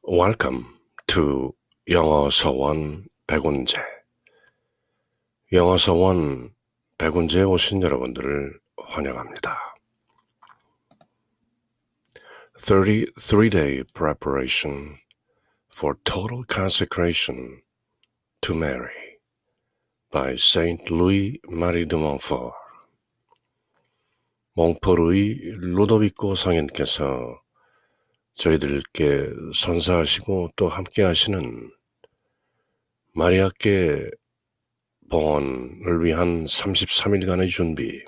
Welcome to 영어 서원 백운재. 영어 서원 백운재에 오신 여러분들을 환영합니다. 33-day preparation for total consecration to Mary by Saint Louis Marie de Montfort. 몽포르의 루도비코 성인께서 저희들께 선사하시고 또 함께 하시는 마리아께 봉헌을 위한 33일간의 준비,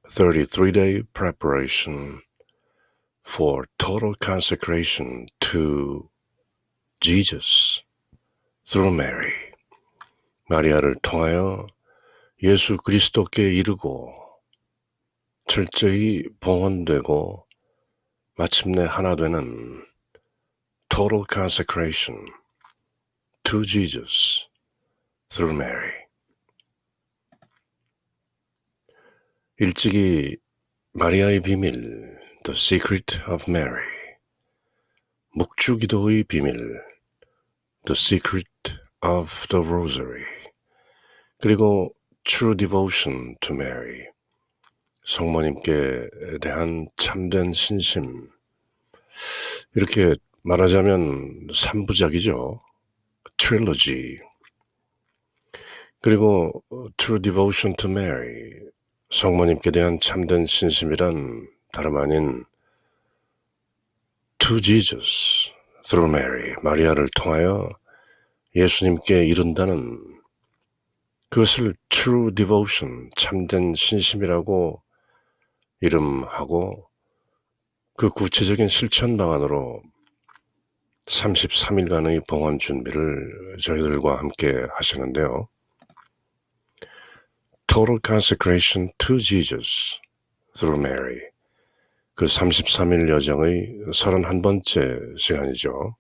33-day preparation for total consecration to Jesus through Mary. 마리아를 통하여 예수 그리스도께 이르고 철저히 봉헌되고 마침내 하나 되는 total consecration to Jesus through Mary. 일찍이 마리아의 비밀, The Secret of Mary. 묵주기도의 비밀, The Secret of the Rosary. 그리고 True Devotion to Mary. 성모님께 대한 참된 신심. 이렇게 말하자면 3부작이죠. Trilogy. 그리고 True Devotion to Mary, 성모님께 대한 참된 신심이란 다름 아닌 To Jesus through Mary, 마리아를 통하여 예수님께 이른다는 그것을 True Devotion, 참된 신심이라고 이름하고 그 구체적인 실천 방안으로 33일간의 봉헌 준비를 저희들과 함께 하시는데요. Total consecration to Jesus through Mary. 그 33일 여정의 31번째 시간이죠.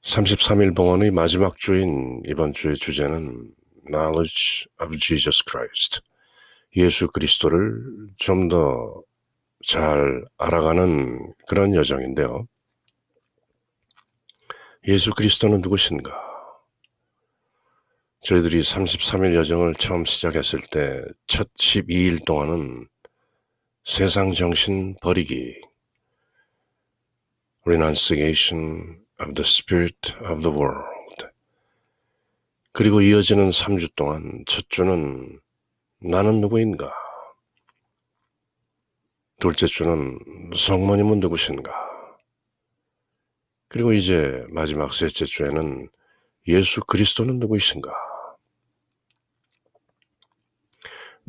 33일 봉헌의 마지막 주인 이번 주의 주제는 Knowledge of Jesus Christ. 예수 그리스도를 좀 더 잘 알아가는 그런 여정인데요. 예수 그리스도는 누구신가? 저희들이 33일 여정을 처음 시작했을 때 첫 12일 동안은 세상 정신 버리기, Renunciation of the Spirit of the World. 그리고 이어지는 3주 동안 첫 주는 나는 누구인가? 둘째 주는 성모님은 누구신가? 그리고 이제 마지막 셋째 주에는 예수 그리스도는 누구이신가?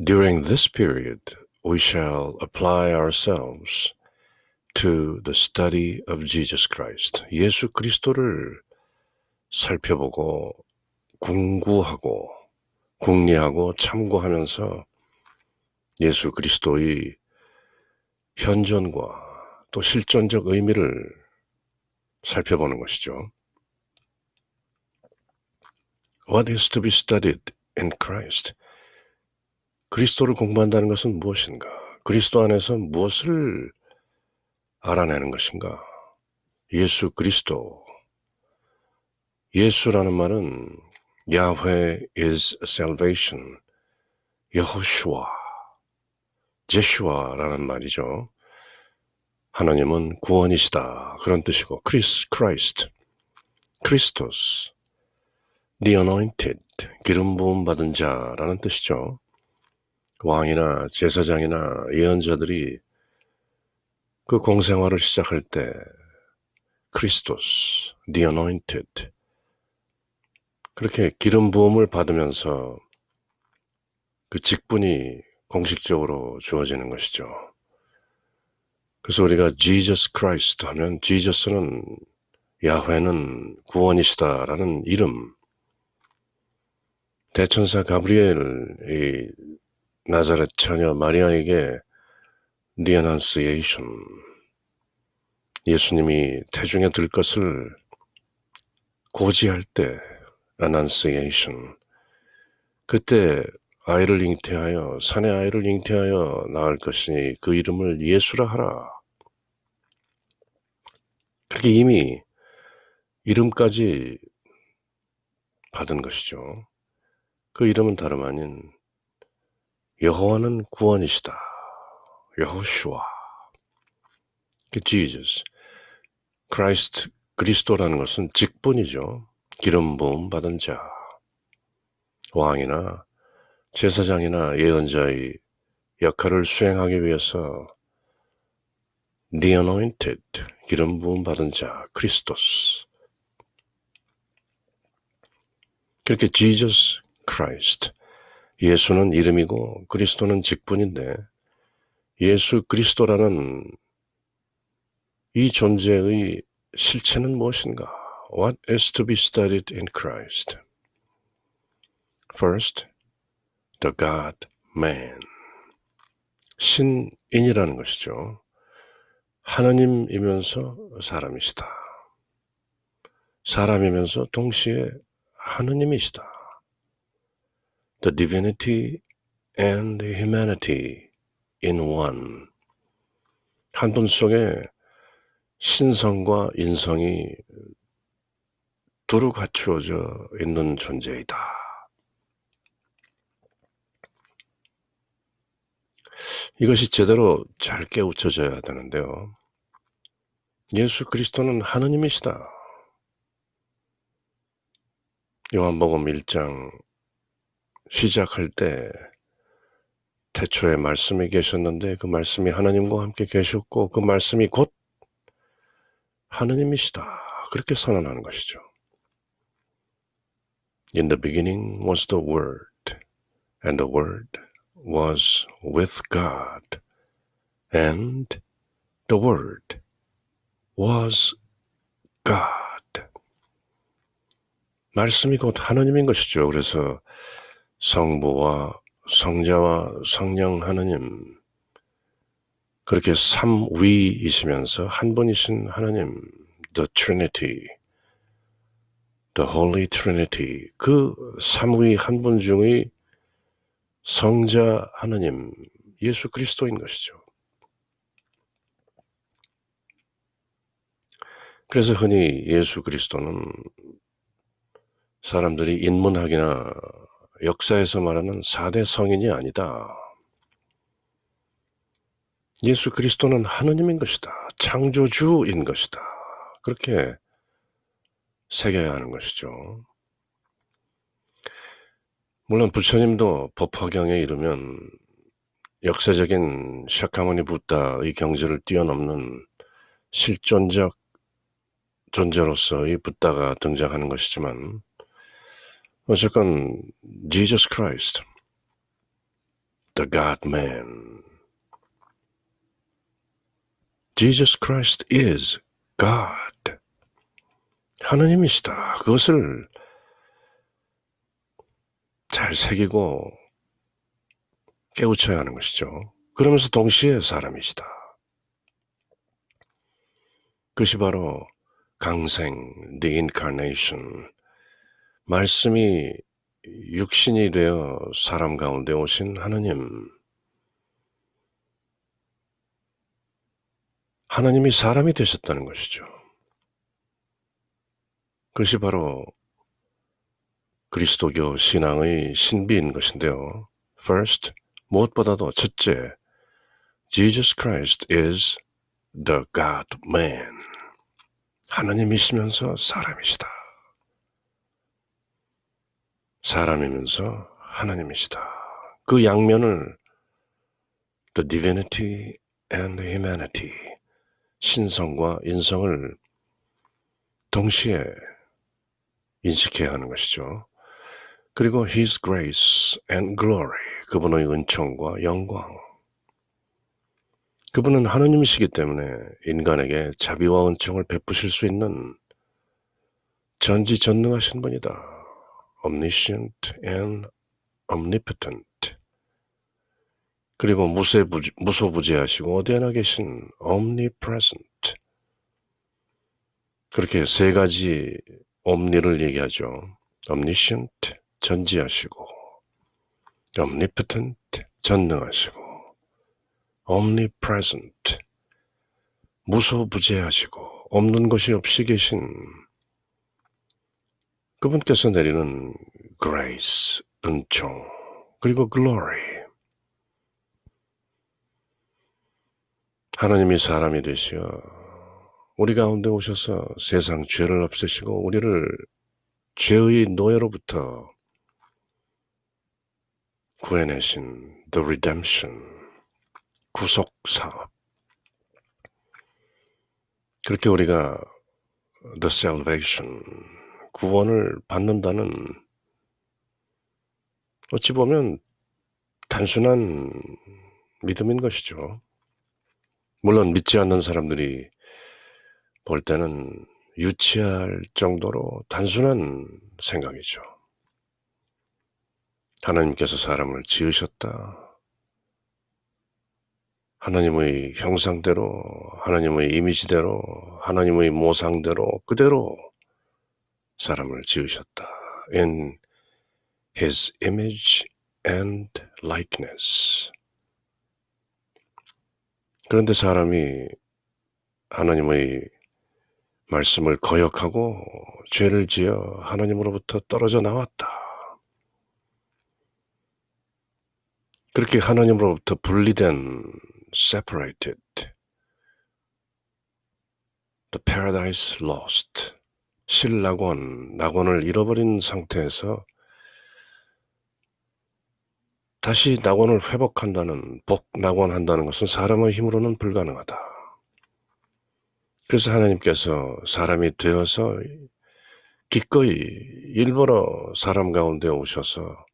During this period, we shall apply ourselves to the study of Jesus Christ. 예수 그리스도를 살펴보고 궁구하고 궁리하고 참고하면서 예수 그리스도의 현존과 또 실존적 의미를 살펴보는 것이죠. What is to be studied in Christ? 그리스도를 공부한다는 것은 무엇인가? 그리스도 안에서 무엇을 알아내는 것인가? 예수 그리스도. 예수라는 말은 Yahweh is salvation, 여호슈아, 제슈아라는 말이죠. 하나님은 구원이시다 그런 뜻이고 Christ, 크리스토스, the anointed, 기름 부음 받은 자라는 뜻이죠. 왕이나 제사장이나 예언자들이 그 공생활을 시작할 때 크리스토스, the anointed, 그렇게 기름 부음을 받으면서 그 직분이 공식적으로 주어지는 것이죠. 그래서 우리가 Jesus Christ 하면 지저스는 야훼는 구원이시다라는 이름. 대천사 가브리엘이 나자렛 처녀 마리아에게 The Annunciation, 예수님이 태중에 들 것을 고지할 때 Annunciation, 그때 아이를 잉태하여 산의 아이를 잉태하여 낳을 것이니 그 이름을 예수라 하라. 자기 이미 이름까지 받은 것이죠. 그 이름은 다름 아닌 여호와는 구원이시다. 여호슈아. Jesus. 크라이스트, 그리스도라는 것은 직분이죠. 기름 부음 받은 자. 왕이나 제사장이나 예언자의 역할을 수행하기 위해서 The Anointed, 기름 부음 받은 자, 크리스토스. 그렇게 Jesus Christ, 예수는 이름이고 그리스도는 직분인데 예수 그리스도라는 이 존재의 실체는 무엇인가? What is to be studied in Christ? First, the God-man. 신인이라는 것이죠. 하느님이면서 사람이시다. 사람이면서 동시에 하느님이시다. The divinity and the humanity in one. 한 분 속에 신성과 인성이 두루 갖추어져 있는 존재이다. 이것이 제대로 잘 깨우쳐져야 되는데요. 예수 그리스도는 하느님이시다. 요한복음 1장 시작할 때 태초에 말씀이 계셨는데 그 말씀이 하나님과 함께 계셨고 그 말씀이 곧 하느님이시다. 그렇게 선언하는 것이죠. In the beginning was the Word, and the Word was with God, and the Word was God. 말씀이 곧 하느님인 것이죠. 그래서 성부와 성자와 성령 하느님, 그렇게 삼위이시면서 한 분이신 하나님, the Trinity, the Holy Trinity, 그 삼위 한 분 중의 성자 하나님, 예수 그리스도인 것이죠. 그래서 흔히 예수 그리스도는 사람들이 인문학이나 역사에서 말하는 4대 성인이 아니다. 예수 그리스도는 하느님인 것이다. 창조주인 것이다. 그렇게 새겨야 하는 것이죠. 물론 부처님도 법화경에 이르면 역사적인 샤카무니 부다의 경지를 뛰어넘는 실존적 존재로서의 부다가 등장하는 것이지만 어쨌건 Jesus Christ, the God-man. Jesus Christ is God. 하느님이시다. 그것을 잘 새기고 깨우쳐야 하는 것이죠. 그러면서 동시에 사람이시다. 그것이 바로 강생, the incarnation. 말씀이 육신이 되어 사람 가운데 오신 하느님. 하나님이 사람이 되셨다는 것이죠. 그것이 바로 그리스도교 신앙의 신비인 것인데요. First, 무엇보다도 첫째, Jesus Christ is the God-man. 하나님이시면서 사람이시다. 사람이면서 하나님이시다. 그 양면을 the divinity and the humanity, 신성과 인성을 동시에 인식해야 하는 것이죠. 그리고 His grace and glory, 그분의 은총과 영광. 그분은 하느님이시기 때문에 인간에게 자비와 은총을 베푸실 수 있는 전지전능하신 분이다. Omniscient and omnipotent. 그리고 무소부재하시고 어디에나 계신 omnipresent. 그렇게 세 가지 omni를 얘기하죠. omniscient, 전지하시고, omnipotent, 전능하시고, omnipresent, 무소부재하시고 없는 것이 없이 계신 그분께서 내리는 grace, 은총, 그리고 glory. 하나님이 사람이 되시어 우리 가운데 오셔서 세상 죄를 없애시고 우리를 죄의 노예로부터 구해내신 the redemption, 구속사업. 그렇게 우리가 the salvation, 구원을 받는다는 어찌 보면 단순한 믿음인 것이죠. 물론 믿지 않는 사람들이 볼 때는 유치할 정도로 단순한 생각이죠. 하나님께서 사람을 지으셨다. 하나님의 형상대로, 하나님의 이미지대로, 하나님의 모상대로 그대로 사람을 지으셨다. In His image and likeness. 그런데 사람이 하나님의 말씀을 거역하고 죄를 지어 하나님으로부터 떨어져 나왔다. 그렇게 하나님으로부터 분리된 separated, the paradise lost, 신낙원, 낙원을 잃어버린 상태에서 다시 낙원을 회복한다는, 복낙원한다는 것은 사람의 힘으로는 불가능하다. 그래서 하나님께서 사람이 되어서 기꺼이 일부러 사람 가운데 오셔서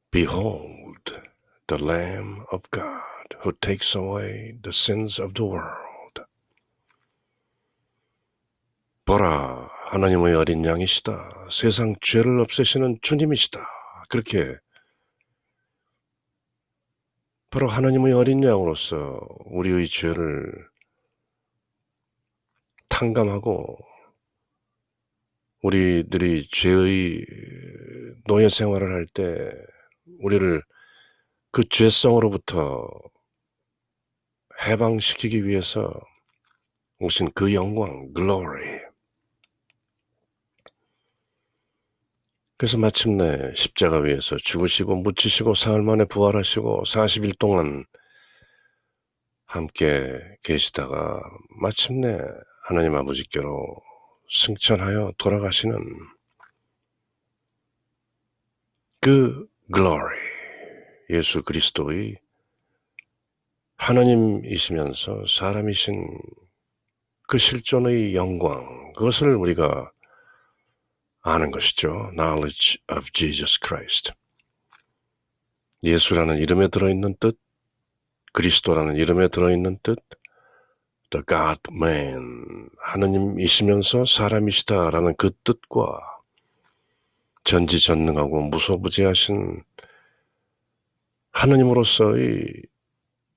Behold, the Lamb of God who takes away the sins of the world. 보라, 하나님의 어린 양이시다. 세상 죄를 없애시는 주님이시다. 그렇게 바로 하나님의 어린 양으로서 우리의 죄를 탕감하고 우리들이 죄의 노예 생활을 할 때 우리를 그 죄성으로부터 해방시키기 위해서 오신 그 영광, glory. 그래서 마침내 십자가 위에서 죽으시고 묻히시고 사흘 만에 부활하시고 40일 동안 함께 계시다가 마침내 하나님 아버지께로 승천하여 돌아가시는 그 glory, 예수 그리스도의 하나님이시면서 사람이신 그 실존의 영광, 그것을 우리가 아는 것이죠. Knowledge of Jesus Christ. 예수라는 이름에 들어있는 뜻, 그리스도라는 이름에 들어있는 뜻, The God-man, 하느님이시면서 사람이시다라는 그 뜻과 전지전능하고 무소부지하신 하느님으로서의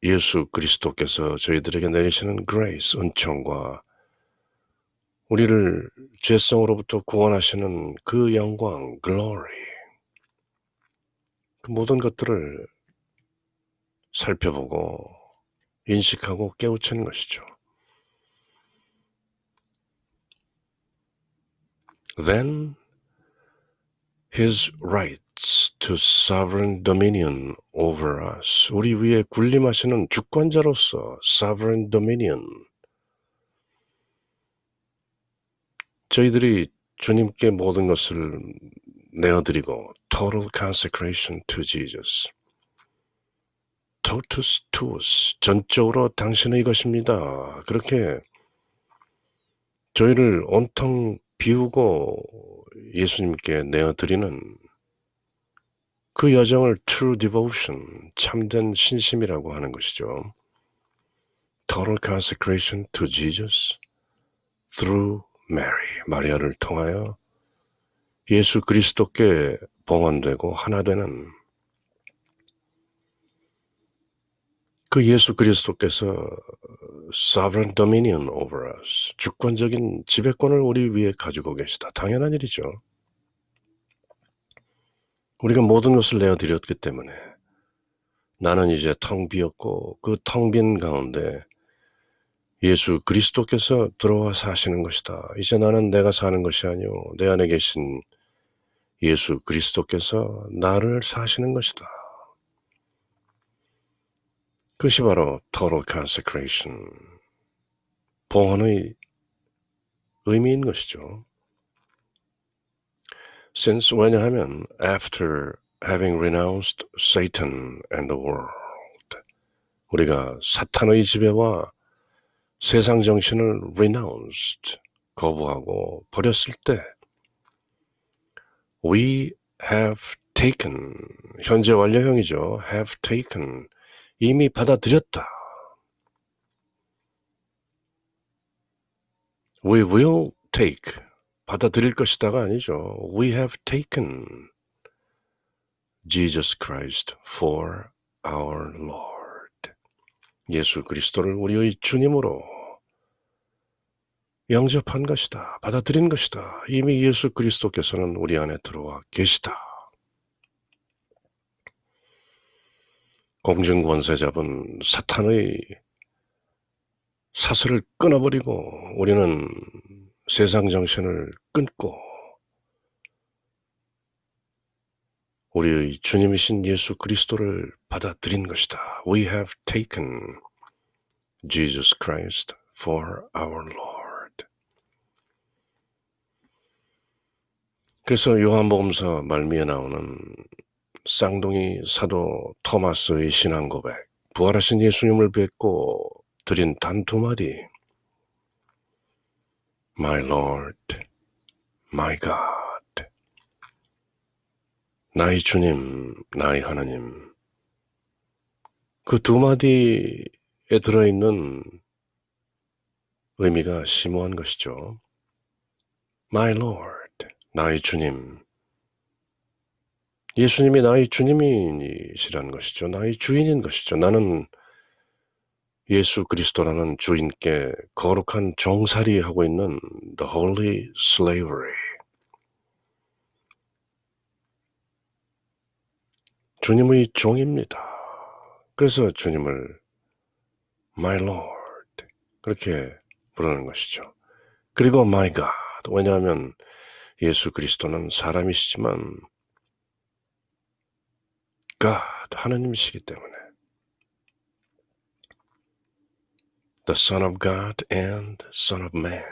예수 그리스도께서 저희들에게 내리시는 grace, 은총과 우리를 죄성으로부터 구원하시는 그 영광, glory, 그 모든 것들을 살펴보고 인식하고 깨우치는 것이죠. Then His rights to sovereign dominion over us, 우리 위에 군림하시는 주권자로서 sovereign dominion, 저희들이 주님께 모든 것을 내어드리고 total consecration to Jesus, totus tuus, 전적으로 당신의 것입니다. 그렇게 저희를 온통 비우고 예수님께 내어드리는 그 여정을 true devotion, 참된 신심이라고 하는 것이죠. Total consecration to Jesus through Mary, 마리아를 통하여 예수 그리스도께 봉헌되고 하나 되는 그 예수 그리스도께서 sovereign dominion over us, 주권적인 지배권을 우리 위에 가지고 계시다. 당연한 일이죠. 우리가 모든 것을 내어드렸기 때문에 나는 이제 텅 비었고 그 텅 빈 가운데 예수 그리스도께서 들어와 사시는 것이다. 이제 나는 내가 사는 것이 아니오 내 안에 계신 예수 그리스도께서 나를 사시는 것이다. 그것이 바로 total consecration, 봉헌의 의미인 것이죠. Since 왜냐하면 after having renounced Satan and the world, 우리가 사탄의 지배와 세상 정신을 renounced, 거부하고 버렸을 때 we have taken, 현재 완료형이죠. have taken, 이미 받아들였다. We will take, 받아들일 것이다가 아니죠. We have taken Jesus Christ for our Lord. 예수 그리스도를 우리의 주님으로 영접한 것이다. 받아들인 것이다. 이미 예수 그리스도께서는 우리 안에 들어와 계시다. 공중권세 잡은 사탄의 사슬을 끊어버리고 우리는 세상 정신을 끊고 우리의 주님이신 예수 그리스도를 받아들인 것이다. We have taken Jesus Christ for our Lord. 그래서 요한복음서 말미에 나오는 쌍둥이 사도 토마스의 신앙 고백, 부활하신 예수님을 뵙고 드린 단 두 마디, My Lord, my God. 나의 주님, 나의 하나님. 그 두 마디에 들어있는 의미가 심오한 것이죠. My Lord, 나의 주님. 예수님이 나의 주님이시라는 것이죠. 나의 주인인 것이죠. 나는 예수 그리스도라는 주인께 거룩한 종살이 하고 있는 the holy slavery. 주님의 종입니다. 그래서 주님을 My Lord 그렇게 부르는 것이죠. 그리고 My God, 왜냐하면 예수 그리스도는 사람이시지만 God, 하나님이시기 때문에 The Son of God and Son of Man,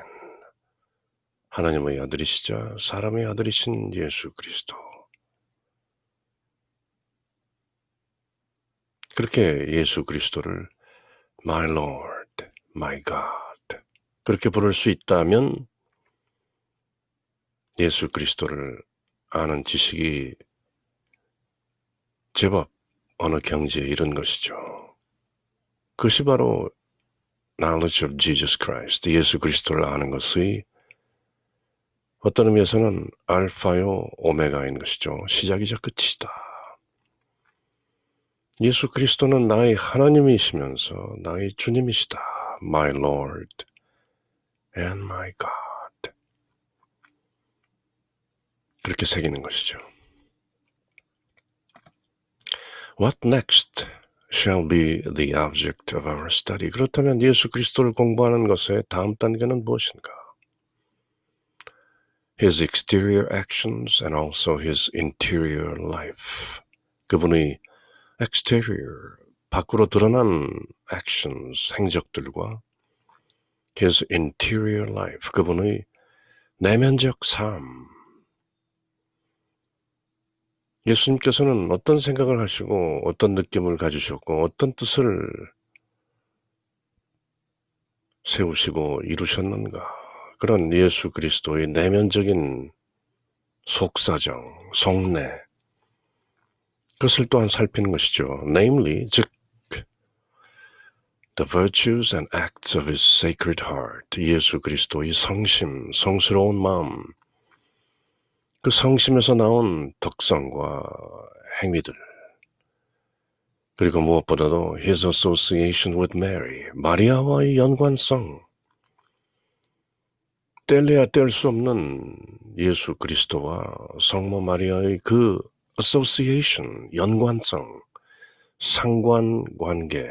하나님의 아들이시자 사람의 아들이신 예수 그리스도. 그렇게 예수 그리스도를 My Lord, my God 그렇게 부를 수 있다면 예수 그리스도를 아는 지식이 제법 어느 경지에 이른 것이죠. 그것이 바로 knowledge of Jesus Christ, 예수 그리스도를 아는 것의 어떤 의미에서는 알파요 오메가인 것이죠. 시작이자 끝이다. 예수 그리스도는 나의 하나님이시면서 나의 주님이시다. My Lord and my God. 그렇게 새기는 것이죠. What next shall be the object of our study? 그렇다면 예수 그리스도를 공부하는 것의 다음 단계는 무엇인가? His exterior actions and also his interior life. 그분의 exterior, 밖으로 드러난 actions, 행적들과 his interior life, 그분의 내면적 삶. 예수님께서는 어떤 생각을 하시고 어떤 느낌을 가지셨고 어떤 뜻을 세우시고 이루셨는가. 그런 예수 그리스도의 내면적인 속사정, 속내, 그것을 또한 살피는 것이죠. Namely, 즉 The virtues and acts of his sacred heart, 예수 그리스도의 성심, 성스러운 마음, 그 성심에서 나온 덕성과 행위들, 그리고 무엇보다도 his association with Mary, 마리아와의 연관성, 뗄래야 뗄 수 없는 예수 그리스도와 성모 마리아의 그 association, 연관성, 상관관계,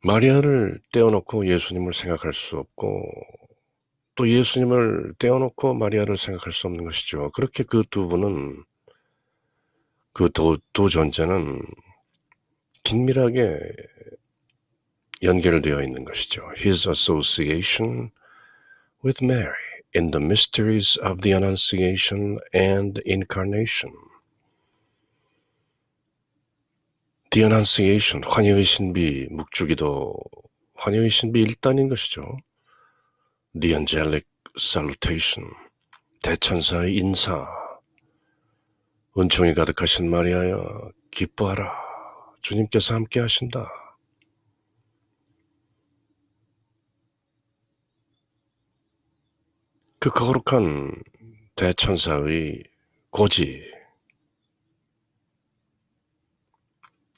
마리아를 떼어놓고 예수님을 생각할 수 없고 또 예수님을 떼어놓고 마리아를 생각할 수 없는 것이죠. 그렇게 그 두 분은 그 두 존재는 긴밀하게 연결되어 있는 것이죠. His association with Mary in the mysteries of the Annunciation and Incarnation. The Annunciation, 환희의 신비, 묵주기도 환희의 신비 1단인 것이죠. The Angelic Salutation, 대천사의 인사, 은총이 가득하신 마리아여 기뻐하라, 주님께서 함께 하신다. 그 거룩한 대천사의 고지,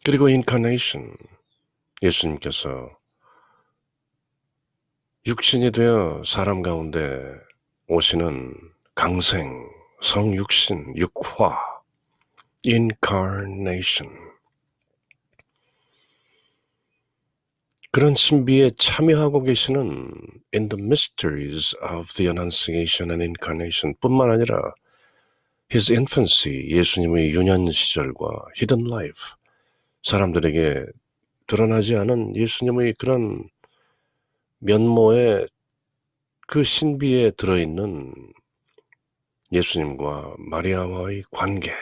그리고 인카네이션, 예수님께서 육신이 되어 사람 가운데 오시는 강생, 성육신, 육화, incarnation. 그런 신비에 참여하고 계시는 in the mysteries of the Annunciation and Incarnation 뿐만 아니라 His infancy, 예수님의 유년 시절과 hidden life, 사람들에게 드러나지 않은 예수님의 그런 면모의 그 신비에 들어있는 예수님과 마리아와의 관계.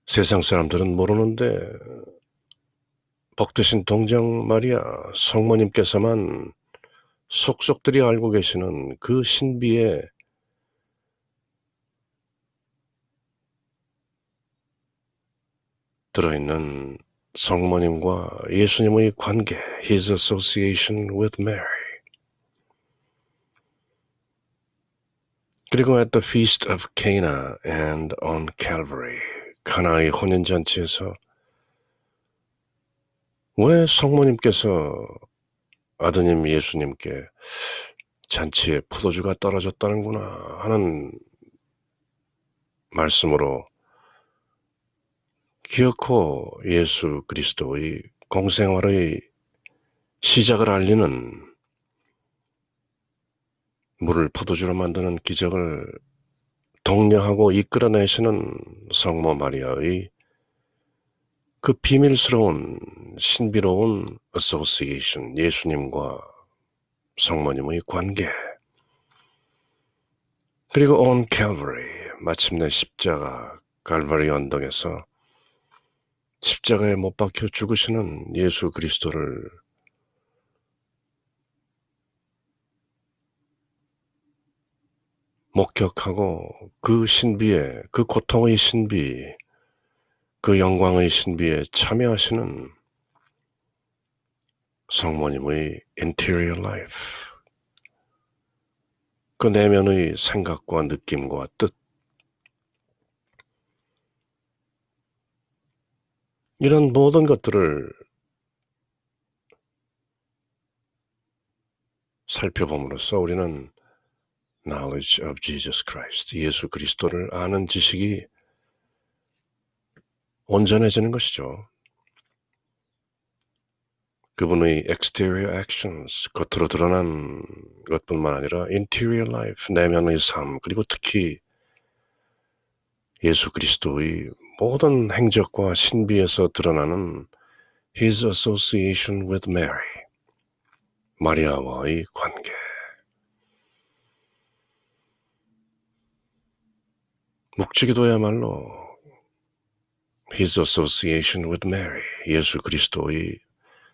세상 사람들은 모르는데 복되신 동정 마리아 성모님께서만 속속들이 알고 계시는 그 신비에 들어있는 성모님과 예수님의 관계, His association with Mary. 그리고 at the feast of Cana and on Calvary, 가나의 혼인잔치에서 왜 성모님께서 아드님 예수님께 잔치에 포도주가 떨어졌다는구나 하는 말씀으로 기어코 예수 그리스도의 공생활의 시작을 알리는 물을 포도주로 만드는 기적을 독려하고 이끌어내시는 성모 마리아의 그 비밀스러운 신비로운 association, 예수님과 성모님의 관계, 그리고 on Calvary, 마침내 십자가 갈바리 언덕에서 십자가에 못 박혀 죽으시는 예수 그리스도를 목격하고 그 신비에, 그 고통의 신비, 그 영광의 신비에 참여하시는 성모님의 interior life, 그 내면의 생각과 느낌과 뜻, 이런 모든 것들을 살펴봄으로써 우리는 knowledge of Jesus Christ, 예수 그리스도를 아는 지식이 온전해지는 것이죠. 그분의 exterior actions, 겉으로 드러난 것뿐만 아니라 interior life, 내면의 삶, 그리고 특히 예수 그리스도의 모든 행적과 신비에서 드러나는 His association with Mary, 마리아와의 관계. 묵주기도야말로 His association with Mary, 예수 그리스도의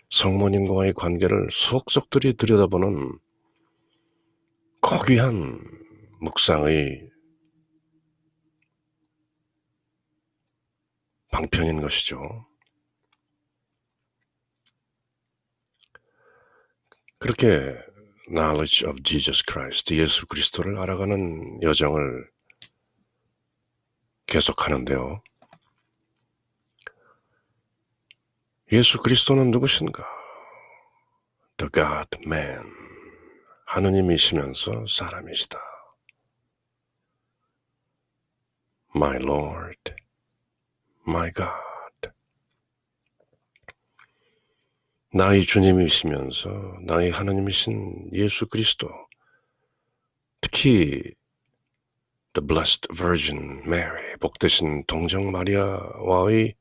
성모님과의 관계를 속속들이 들여다보는 고귀한 묵상의 방편인 것이죠. 그렇게 knowledge of Jesus Christ, 예수 그리스도를 알아가는 여정을 계속하는데요. 예수 그리스도는 누구신가? The God-man, 하느님이시면서 사람이시다. My Lord, my God. 나의 주님이시면서 나의 하나님이신 예수 그리스도, 특히 The Blessed Virgin Mary, 복되신 동정 마리아와의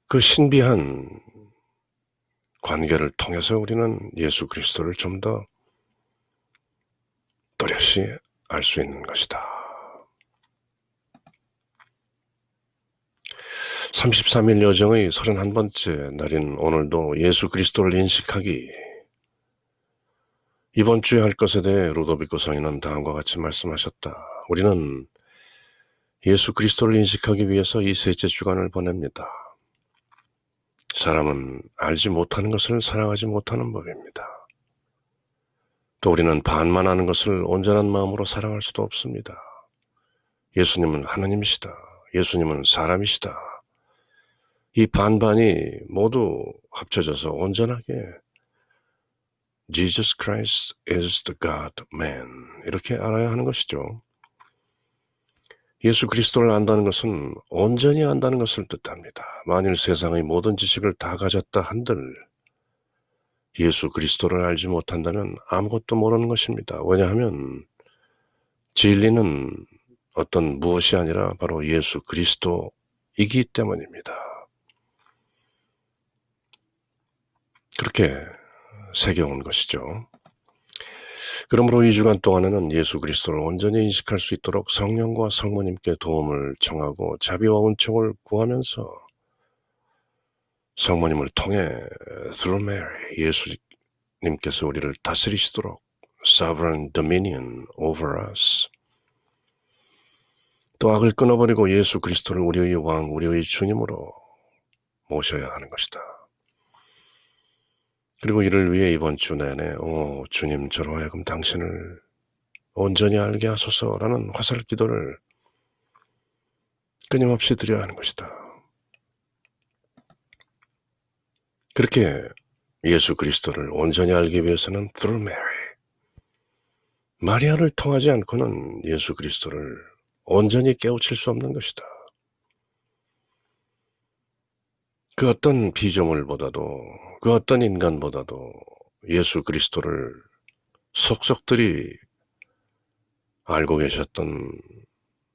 그 신비한 관계를 통해서 우리는 예수 그리스도를 좀 더 또렷이 알 수 있는 것이다. 33일 여정의 31번째 날인 오늘도 예수 그리스도를 인식하기, 이번 주에 할 것에 대해 루도비코 성인은 다음과 같이 말씀하셨다. 우리는 예수 그리스도를 인식하기 위해서 이 셋째 주간을 보냅니다. 사람은 알지 못하는 것을 사랑하지 못하는 법입니다. 또 우리는 반만 아는 것을 온전한 마음으로 사랑할 수도 없습니다. 예수님은 하나님이시다. 예수님은 사람이시다. 이 반반이 모두 합쳐져서 온전하게 Jesus Christ is the God-man, 이렇게 알아야 하는 것이죠. 예수 그리스도를 안다는 것은 온전히 안다는 것을 뜻합니다. 만일 세상의 모든 지식을 다 가졌다 한들 예수 그리스도를 알지 못한다면 아무것도 모르는 것입니다. 왜냐하면 진리는 어떤 무엇이 아니라 바로 예수 그리스도이기 때문입니다. 그렇게 새겨온 것이죠. 그러므로 이 주간 동안에는 예수 그리스도를 온전히 인식할 수 있도록 성령과 성모님께 도움을 청하고 자비와 은총을 구하면서 성모님을 통해 through Mary, 예수님께서 우리를 다스리시도록 sovereign dominion over us, 또 악을 끊어버리고 예수 그리스도를 우리의 왕, 우리의 주님으로 모셔야 하는 것이다. 그리고 이를 위해 이번 주 내내 주님 저로 하여금 당신을 온전히 알게 하소서라는 화살 기도를 끊임없이 드려야 하는 것이다. 그렇게 예수 그리스도를 온전히 알기 위해서는 through Mary, 마리아를 통하지 않고는 예수 그리스도를 온전히 깨우칠 수 없는 것이다. 그 어떤 피조물보다도, 그 어떤 인간보다도 예수 그리스도를 속속들이 알고 계셨던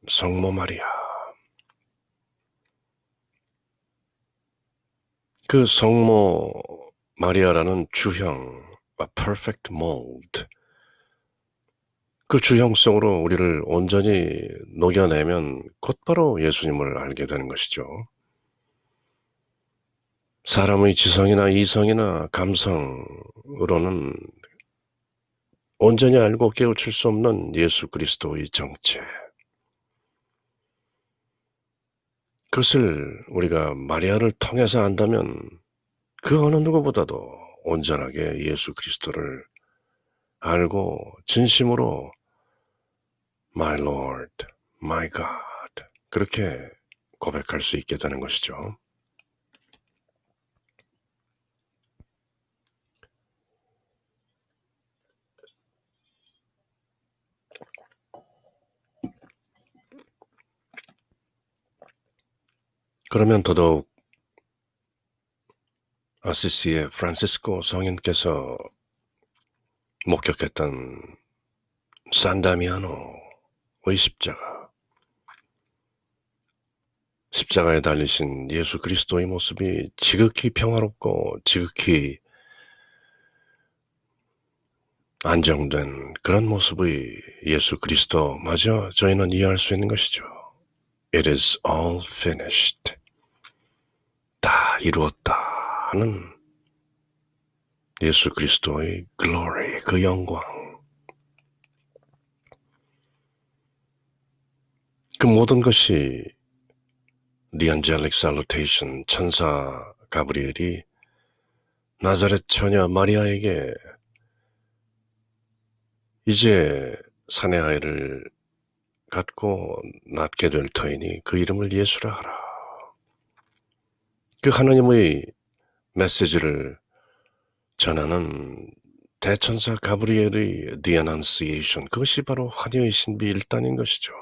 성모 마리아, 그 성모 마리아라는 주형, a perfect mold, 그 주형성으로 우리를 온전히 녹여내면 곧바로 예수님을 알게 되는 것이죠. 사람의 지성이나 이성이나 감성으로는 온전히 알고 깨우칠 수 없는 예수 그리스도의 정체, 그것을 우리가 마리아를 통해서 안다면 그 어느 누구보다도 온전하게 예수 그리스도를 알고 진심으로 My Lord, My God, 그렇게 고백할 수 있게 되는 것이죠. 그러면 더더욱 아시시의 프란시스코 성인께서 목격했던 산다미아노의 십자가에 달리신 예수 그리스도의 모습이 지극히 평화롭고 지극히 안정된 그런 모습의 예수 그리스도마저 저희는 이해할 수 있는 것이죠. It is all finished. 다 이루었다 하는 예수 그리스도의 glory, 그 영광, 그 모든 것이 The Angelic Salutation, 천사 가브리엘이 나자렛 처녀 마리아에게 이제 사내 아이를 갖고 낳게 될 터이니 그 이름을 예수라 하라, 그 하나님의 메시지를 전하는 대천사 가브리엘의 The Annunciation, 그것이 바로 환희의 신비 1단인 것이죠.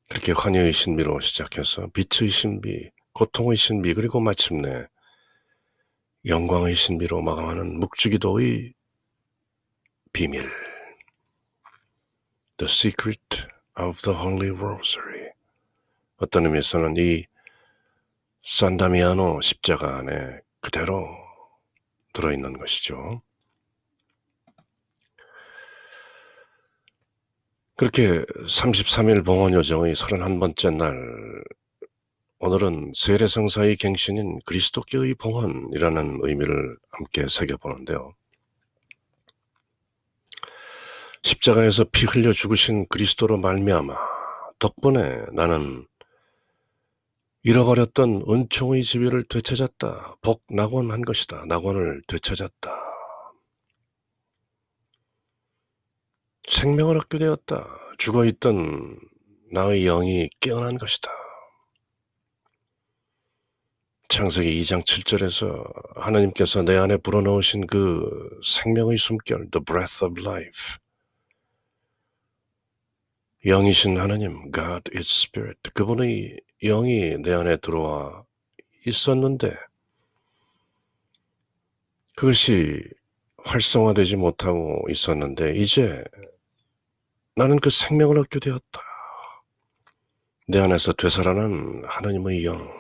그렇게 환희의 신비로 시작해서 빛의 신비, 고통의 신비, 그리고 마침내 영광의 신비로 마감하는 묵주기도의 비밀. The Secret of the Holy Rosary. 어떤 의미에서는 이 산다미아노 십자가 안에 그대로 들어있는 것이죠. 그렇게 33일 봉헌 여정의 31번째 날, 오늘은 세례성사의 갱신인 그리스도께의 봉헌이라는 의미를 함께 새겨보는데요. 십자가에서 피 흘려 죽으신 그리스도로 말미암아 덕분에 나는 잃어버렸던 은총의 지위를 되찾았다. 복 낙원한 것이다. 낙원을 되찾았다. 생명을 얻게 되었다. 죽어있던 나의 영이 깨어난 것이다. 창세기 2장 7절에서 하나님께서 내 안에 불어넣으신 그 생명의 숨결, the breath of life, 영이신 하나님, God is Spirit, 그분의 영이 내 안에 들어와 있었는데 그것이 활성화되지 못하고 있었는데 이제 나는 그 생명을 얻게 되었다. 내 안에서 되살아난 하나님의 영,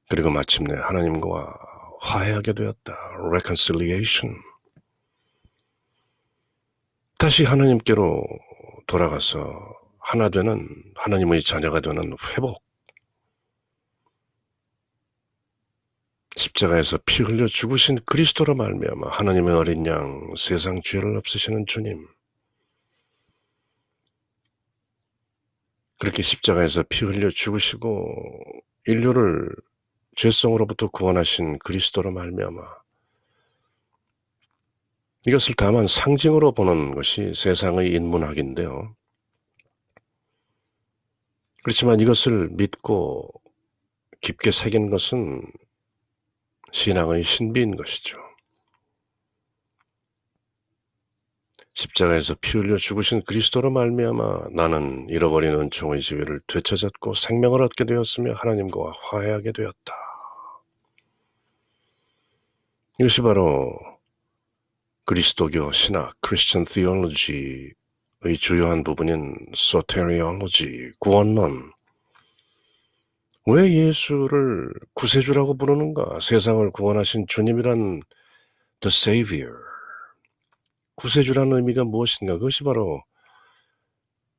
그리고 마침내 하나님과 화해하게 되었다. reconciliation. 다시 하나님께로 돌아가서 하나 되는 하나님의 자녀가 되는 회복. 십자가에서 피 흘려 죽으신 그리스도로 말미암아 하나님의 어린 양, 세상 죄를 없으시는 주님, 그렇게 십자가에서 피 흘려 죽으시고 인류를 죄성으로부터 구원하신 그리스도로 말미암아 이것을 다만 상징으로 보는 것이 세상의 인문학인데요. 그렇지만 이것을 믿고 깊게 새긴 것은 신앙의 신비인 것이죠. 십자가에서 피 흘려 죽으신 그리스도로 말미암아 나는 잃어버린 은총의 지위를 되찾았고 생명을 얻게 되었으며 하나님과 화해하게 되었다. 이것이 바로 그리스도교 신학, Christian Theology의 주요한 부분인 Soteriology, 구원론. 왜 예수를 구세주라고 부르는가? 세상을 구원하신 주님이란 The Savior, 구세주라는 의미가 무엇인가? 그것이 바로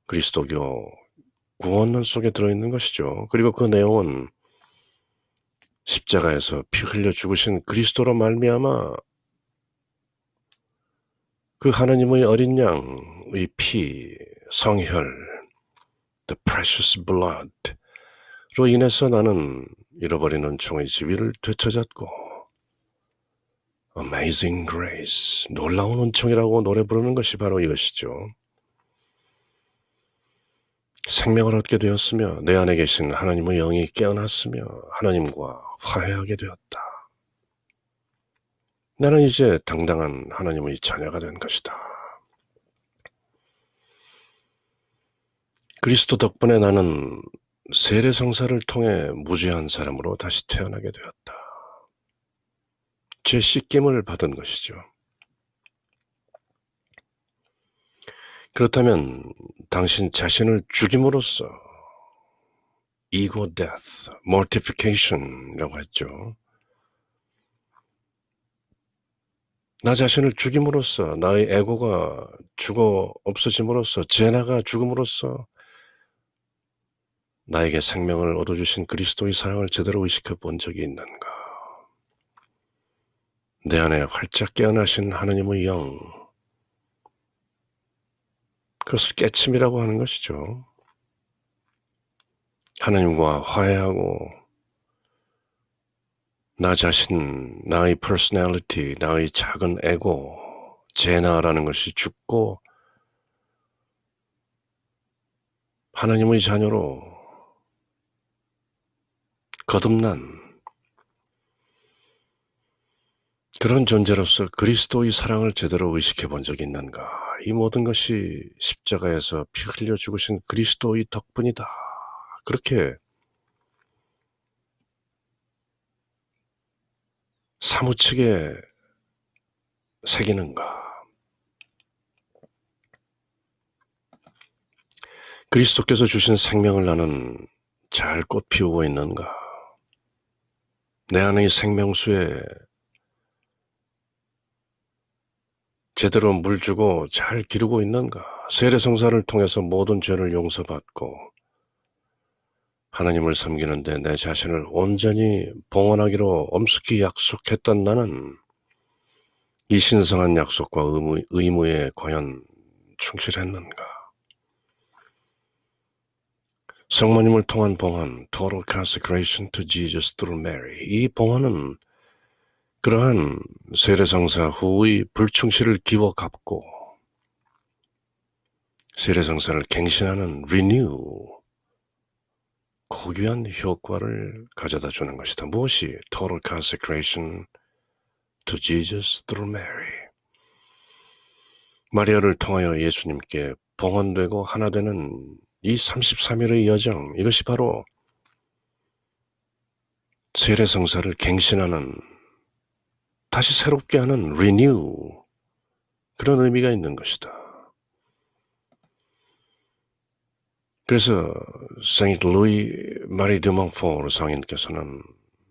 그리스도교 구원론 속에 들어있는 것이죠. 그리고 그 내용은 십자가에서 피 흘려 죽으신 그리스도로 말미암아 그 하나님의 어린 양의 피, 성혈, the precious blood로 인해서 나는 잃어버린 은총의 지위를 되찾았고 Amazing Grace, 놀라운 은총이라고 노래 부르는 것이 바로 이것이죠. 생명을 얻게 되었으며 내 안에 계신 하나님의 영이 깨어났으며 하나님과 화해하게 되었다. 나는 이제 당당한 하나님의 자녀가 된 것이다. 그리스도 덕분에 나는 세례성사를 통해 무죄한 사람으로 다시 태어나게 되었다. 죄 씻김을 받은 것이죠. 그렇다면 당신 자신을 죽임으로써 ego death, mortification이라고 했죠. 나 자신을 죽임으로써 나의 에고가 죽어 없어짐으로써 제나가 죽음으로써 나에게 생명을 얻어주신 그리스도의 사랑을 제대로 의식해 본 적이 있는가? 내 안에 활짝 깨어나신 하나님의 영, 그것을 깨침이라고 하는 것이죠. 하나님과 화해하고 나 자신, 나의 personality, 나의 작은 에고, 제나라는 것이 죽고 하나님의 자녀로 거듭난 그런 존재로서 그리스도의 사랑을 제대로 의식해 본 적이 있는가? 이 모든 것이 십자가에서 피 흘려 죽으신 그리스도의 덕분이다. 그렇게 사무치게 새기는가? 그리스도께서 주신 생명을 나는 잘 꽃 피우고 있는가? 내 안의 생명수에 제대로 물 주고 잘 기르고 있는가? 세례성사를 통해서 모든 죄를 용서받고 하나님을 섬기는데 내 자신을 온전히 봉헌하기로 엄숙히 약속했던 나는 이 신성한 약속과 의무에 과연 충실했는가? 성모님을 통한 봉헌, Total Consecration to Jesus through Mary. 이 봉헌은 그러한 세례성사 후의 불충실을 기워 갚고 세례성사를 갱신하는 Renew, 고귀한 효과를 가져다 주는 것이다. 무엇이? Total Consecration to Jesus through Mary. 마리아를 통하여 예수님께 봉헌되고 하나 되는 이 33일의 여정, 이것이 바로 세례성사를 갱신하는, 다시 새롭게 하는 Renew, 그런 의미가 있는 것이다. 그래서 Saint Louis Marie de Montfort 성인께서는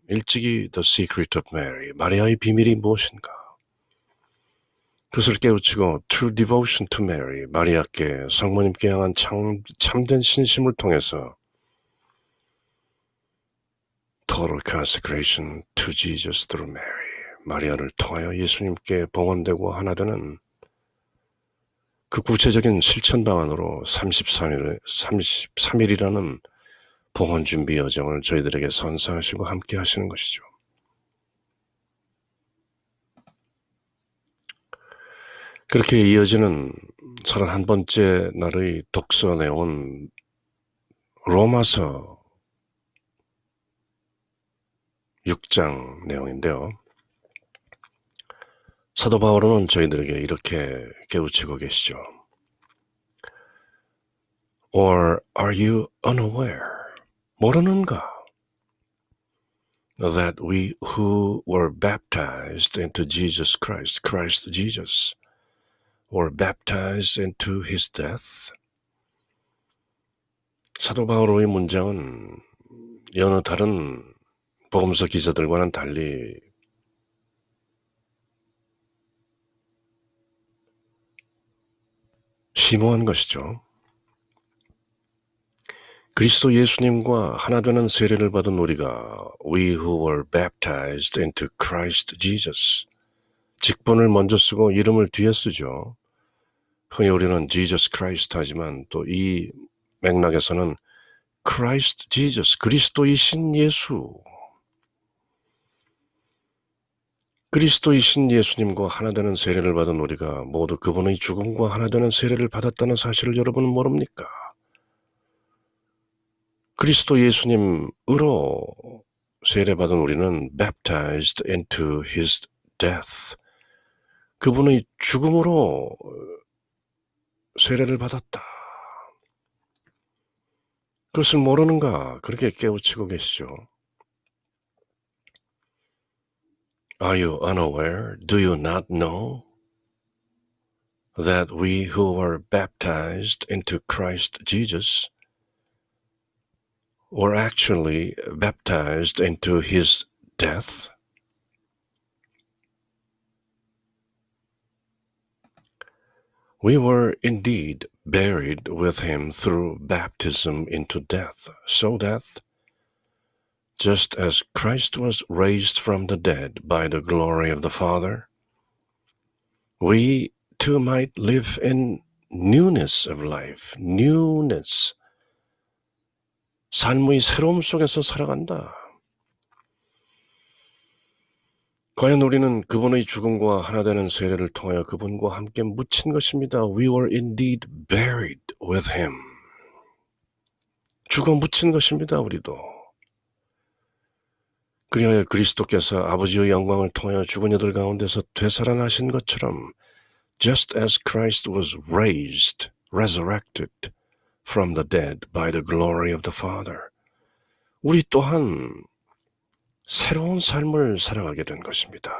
일찍이 The Secret of Mary, 마리아의 비밀이 무엇인가? 그것을 깨우치고 True Devotion to Mary, 마리아께, 성모님께 향한 참된 신심을 통해서 Total Consecration to Jesus through Mary, 마리아를 통하여 예수님께 봉헌되고 하나 되는 그 구체적인 실천 방안으로 33일이라는 봉헌 준비 여정을 저희들에게 선사하시고 함께 하시는 것이죠. 그렇게 이어지는 31번째 날의 독서 내용은 로마서 6장 내용인데요. 사도 바울은 저희들에게 이렇게 깨우치고 계시죠. Or are you unaware? 모르는가? That we who were baptized into Jesus Christ, Christ Jesus, were baptized into his death? 사도 바울의 문장은 여느 다른 복음서 기자들과는 달리 심오한 것이죠. 그리스도 예수님과 하나 되는 세례를 받은 우리가 We who were baptized into Christ Jesus, 직분을 먼저 쓰고 이름을 뒤에 쓰죠. 흔히 우리는 Jesus Christ 하지만 또 이 맥락에서는 Christ Jesus, 그리스도이신 예수, 그리스도이신 예수님과 하나 되는 세례를 받은 우리가 모두 그분의 죽음과 하나 되는 세례를 받았다는 사실을 여러분은 모릅니까? 그리스도 예수님으로 세례받은 우리는 baptized into his death, 그분의 죽음으로 세례를 받았다. 그것을 모르는가? 그렇게 깨우치고 계시죠. Are you unaware? Do you not know that we who were baptized into Christ Jesus were actually baptized into his death? We were indeed buried with him through baptism into death, so that, just as Christ was raised from the dead by the glory of the Father, we too might live in newness of life. newness. 삶의 새로움 속에서 살아간다. 과연 우리는 그분의 죽음과 하나 되는 세례를 통하여 그분과 함께 묻힌 것입니다. We were indeed buried with him. 죽어 묻힌 것입니다. 우리도. 그리하여 그리스도께서 아버지의 영광을 통하여 죽은 이들 가운데서 되살아나신 것처럼 just as Christ was raised, resurrected from the dead by the glory of the Father, 우리 또한 새로운 삶을 살아가게 된 것입니다.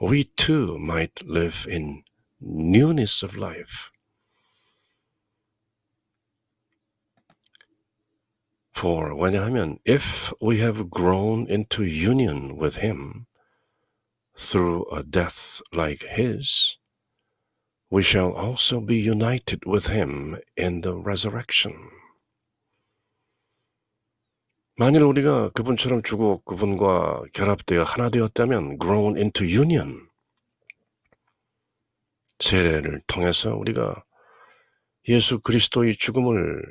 We too might live in newness of life. For 왜냐하면 if we have grown into union with Him through a death like His, we shall also be united with Him in the resurrection. 만일 우리가 그분처럼 죽어 그분과 결합되어 하나 되었다면 grown into union, 세례를 통해서 우리가 예수 그리스도의 죽음을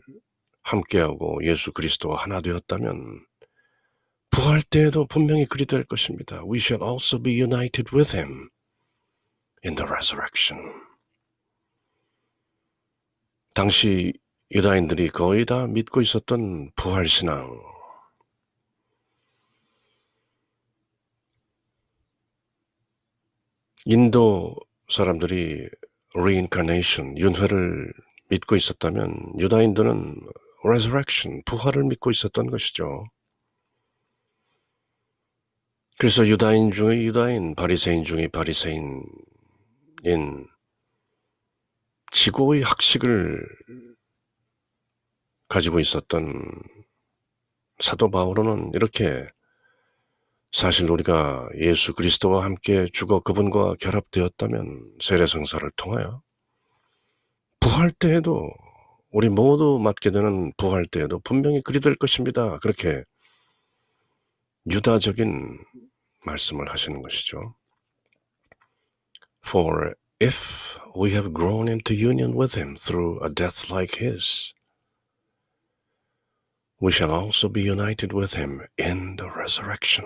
함께하고 예수 그리스도와 하나 되었다면 부활 때에도 분명히 그리 될 것입니다. We shall also be united with Him in the resurrection. 당시 유다인들이 거의 다 믿고 있었던 부활신앙, 인도 사람들이 reincarnation, 윤회를 믿고 있었다면 유다인들은 resurrection, 부활을 믿고 있었던 것이죠. 그래서 유다인 중의 유다인, 바리새인 중의 바리새인인 지고의 학식을 가지고 있었던 사도 바울은 이렇게 사실 우리가 예수 그리스도와 함께 죽어 그분과 결합되었다면 세례성사를 통하여 부활 때에도 우리 모두 맞게 되는 부활 때에도 분명히 그리 될 것입니다. 그렇게 유다적인 말씀을 하시는 것이죠. For if we have grown into union with Him through a death like His, we shall also be united with Him in the resurrection.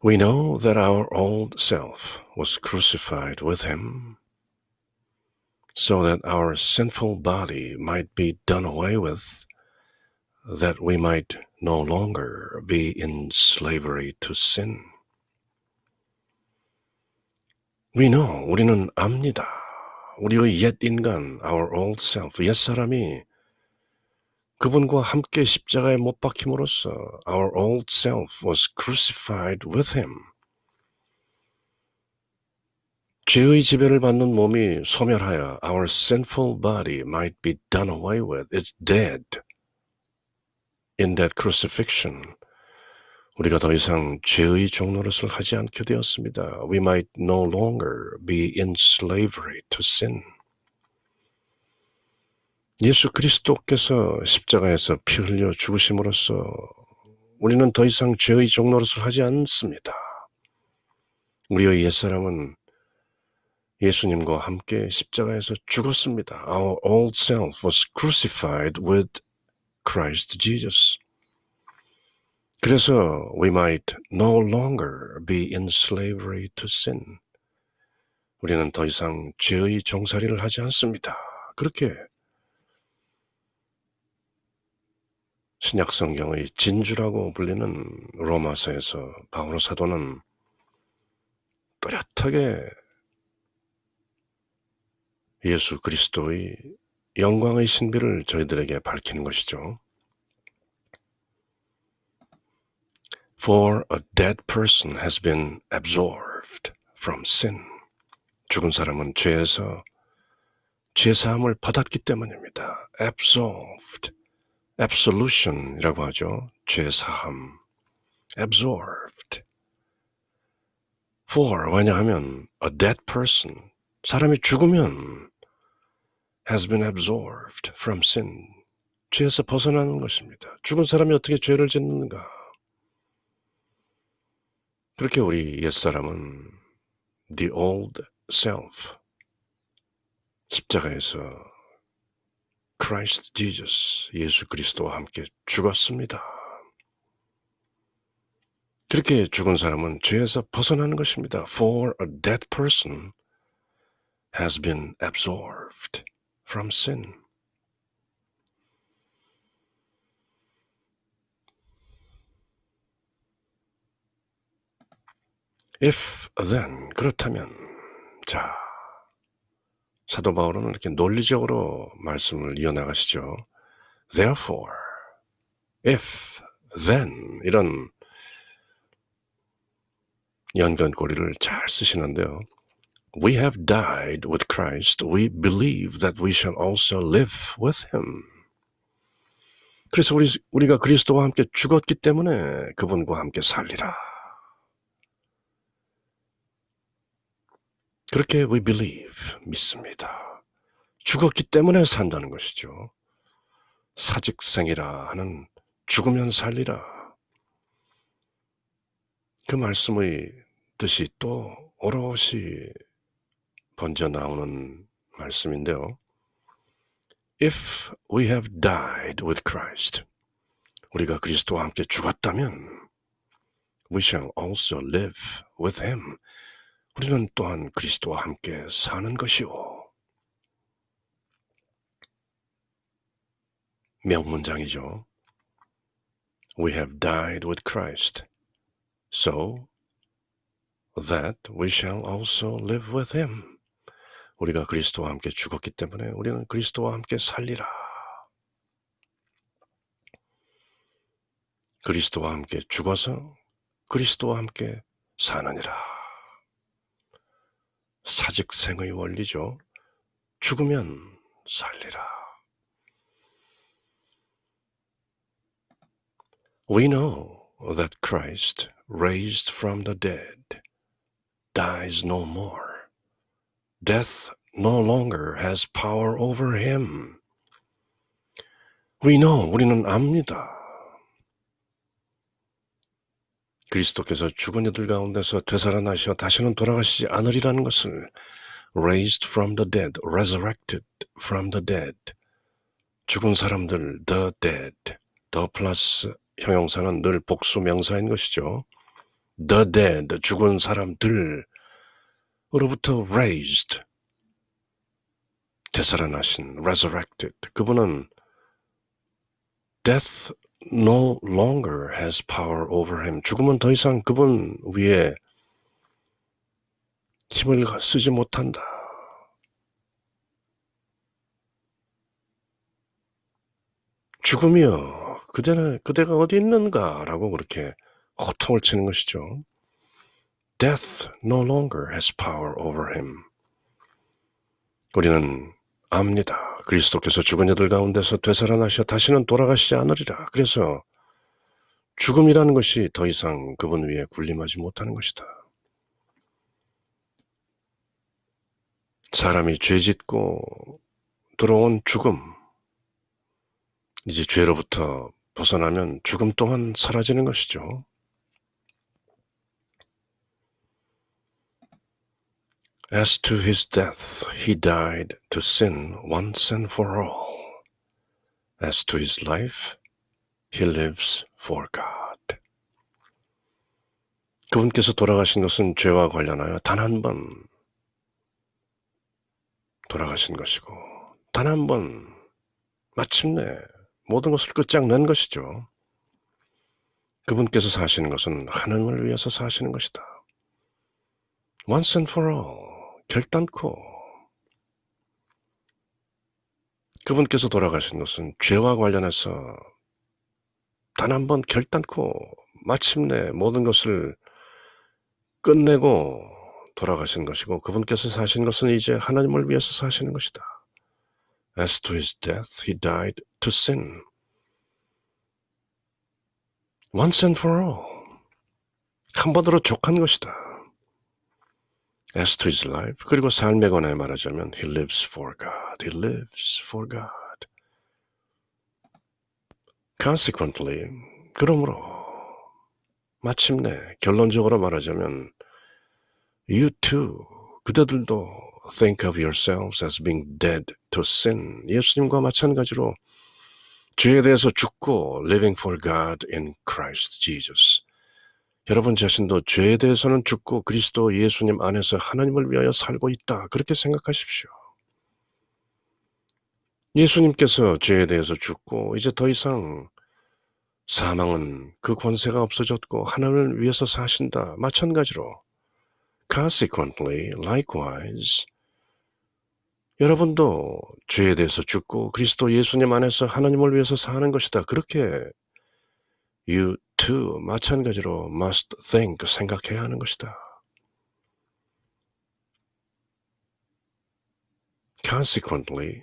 We know that our old self was crucified with Him so that our sinful body might be done away with, that we might no longer be in slavery to sin. We know, 우리는 압니다. 우리의 옛 인간, our old self, 옛 사람이 그분과 함께 십자가에 못 박힘으로써 our old self was crucified with Him. 죄의 지배를 받는 몸이 소멸하여 our sinful body might be done away with. It's dead. In that crucifixion, 우리가 더 이상 죄의 종노릇을 하지 않게 되었습니다. We might no longer be in slavery to sin. 예수 그리스도께서 십자가에서 피 흘려 죽으심으로써 우리는 더 이상 죄의 종노릇을 하지 않습니다. 우리의 옛사람은 예수님과 함께 십자가에서 죽었습니다. Our old self was crucified with Christ Jesus. 그래서 we might no longer be in slavery to sin. 우리는 더 이상 죄의 종살이를 하지 않습니다. 그렇게 신약성경의 진주라고 불리는 로마서에서 바울 사도는 뚜렷하게 예수 그리스도의 영광의 신비를 저희들에게 밝히는 것이죠. For a dead person has been absorbed from sin. 죽은 사람은 죄에서 죄사함을 받았기 때문입니다. Absolved. Absolution이라고 하죠. 죄사함. Absorbed. For, 왜냐하면 a dead person, 사람이 죽으면 has been absorbed from sin. 죄에서 벗어나는 것입니다. 죽은 사람이 어떻게 죄를 짓는가? 그렇게 우리 옛사람은 the old self, 십자가에서 Christ Jesus, 예수 그리스도와 함께 죽었습니다. 그렇게 죽은 사람은 죄에서 벗어나는 것입니다. For a dead person has been absorbed from sin. If then, 그렇다면, 자, 사도 바울은 이렇게 논리적으로 말씀을 이어나가시죠. therefore, if, then 이런 연관고리를 잘 쓰시는데요. We have died with Christ. We believe that we shall also live with Him. 그래서 우리가 그리스도와 함께 죽었기 때문에 그분과 함께 살리라. 그렇게 we believe, 믿습니다. 죽었기 때문에 산다는 것이죠. 사직생이라 하는 죽으면 살리라. 그 말씀의 뜻이 또 오롯이 번져 나오는 말씀인데요. If we have died with Christ, 우리가 그리스도와 함께 죽었다면 we shall also live with Him. 우리는 또한 그리스도와 함께 사는 것이오. 명문장이죠. We have died with Christ, so that we shall also live with Him. 우리가 그리스도와 함께 죽었기 때문에 우리는 그리스도와 함께 살리라. 그리스도와 함께 죽어서 그리스도와 함께 사느니라. 사직생의 원리죠. 죽으면 살리라. We know that Christ, raised from the dead, dies no more. Death no longer has power over him. We know, 우리는 압니다. 그리스도께서 죽은 이들 가운데서 되살아나셔 다시는 돌아가시지 않으리라는 것을 raised from the dead, resurrected from the dead. 죽은 사람들, the dead. the 플러스 형용사는 늘 복수 명사인 것이죠. The dead, 죽은 사람들로부터 raised, 되살아나신, resurrected. 그분은 death no longer has power over him. 죽음은 더 이상 그분 위에 힘을 쓰지 못한다. 죽음이여, 그대가 어디 있는가? 라고 그렇게 호통을 치는 것이죠. Death no longer has power over him. 우리는 압니다. 그리스도께서 죽은 이들 가운데서 되살아나셔 다시는 돌아가시지 않으리라. 그래서 죽음이라는 것이 더 이상 그분 위에 군림하지 못하는 것이다. 사람이 죄짓고 들어온 죽음, 이제 죄로부터 벗어나면 죽음 또한 사라지는 것이죠. As to his death, he died to sin once and for all. As to his life, he lives for God. 그분께서 돌아가신 것은 죄와 관련하여 단 한 번 돌아가신 것이고 단 한 번 마침내 모든 것을 끝장낸 것이죠. 그분께서 사시는 것은 하나님을 위해서 사시는 것이다. Once and for all, 결단코. 그분께서 돌아가신 것은 죄와 관련해서 단 한 번 결단코 마침내 모든 것을 끝내고 돌아가신 것이고 그분께서 사신 것은 이제 하나님을 위해서 사시는 것이다. As to his death, he died to sin. Once and for all. 한 번으로 족한 것이다. As to his life, 그리고 삶에 관해 말하자면 he lives for God. He lives for God. Consequently, 그러므로 마침내 결론적으로 말하자면 you too, 그대들도 think of yourselves as being dead to sin. 예수님과 마찬가지로 죄에 대해서 죽고 living for God in Christ Jesus. 여러분 자신도 죄에 대해서는 죽고 그리스도 예수님 안에서 하나님을 위하여 살고 있다. 그렇게 생각하십시오. 예수님께서 죄에 대해서 죽고 이제 더 이상 사망은 그 권세가 없어졌고 하나님을 위해서 사신다. 마찬가지로 Consequently, likewise, 여러분도 죄에 대해서 죽고 그리스도 예수님 안에서 하나님을 위해서 사는 것이다. 그렇게 you too 마찬가지로 must think 생각해야 하는 것이다. Consequently,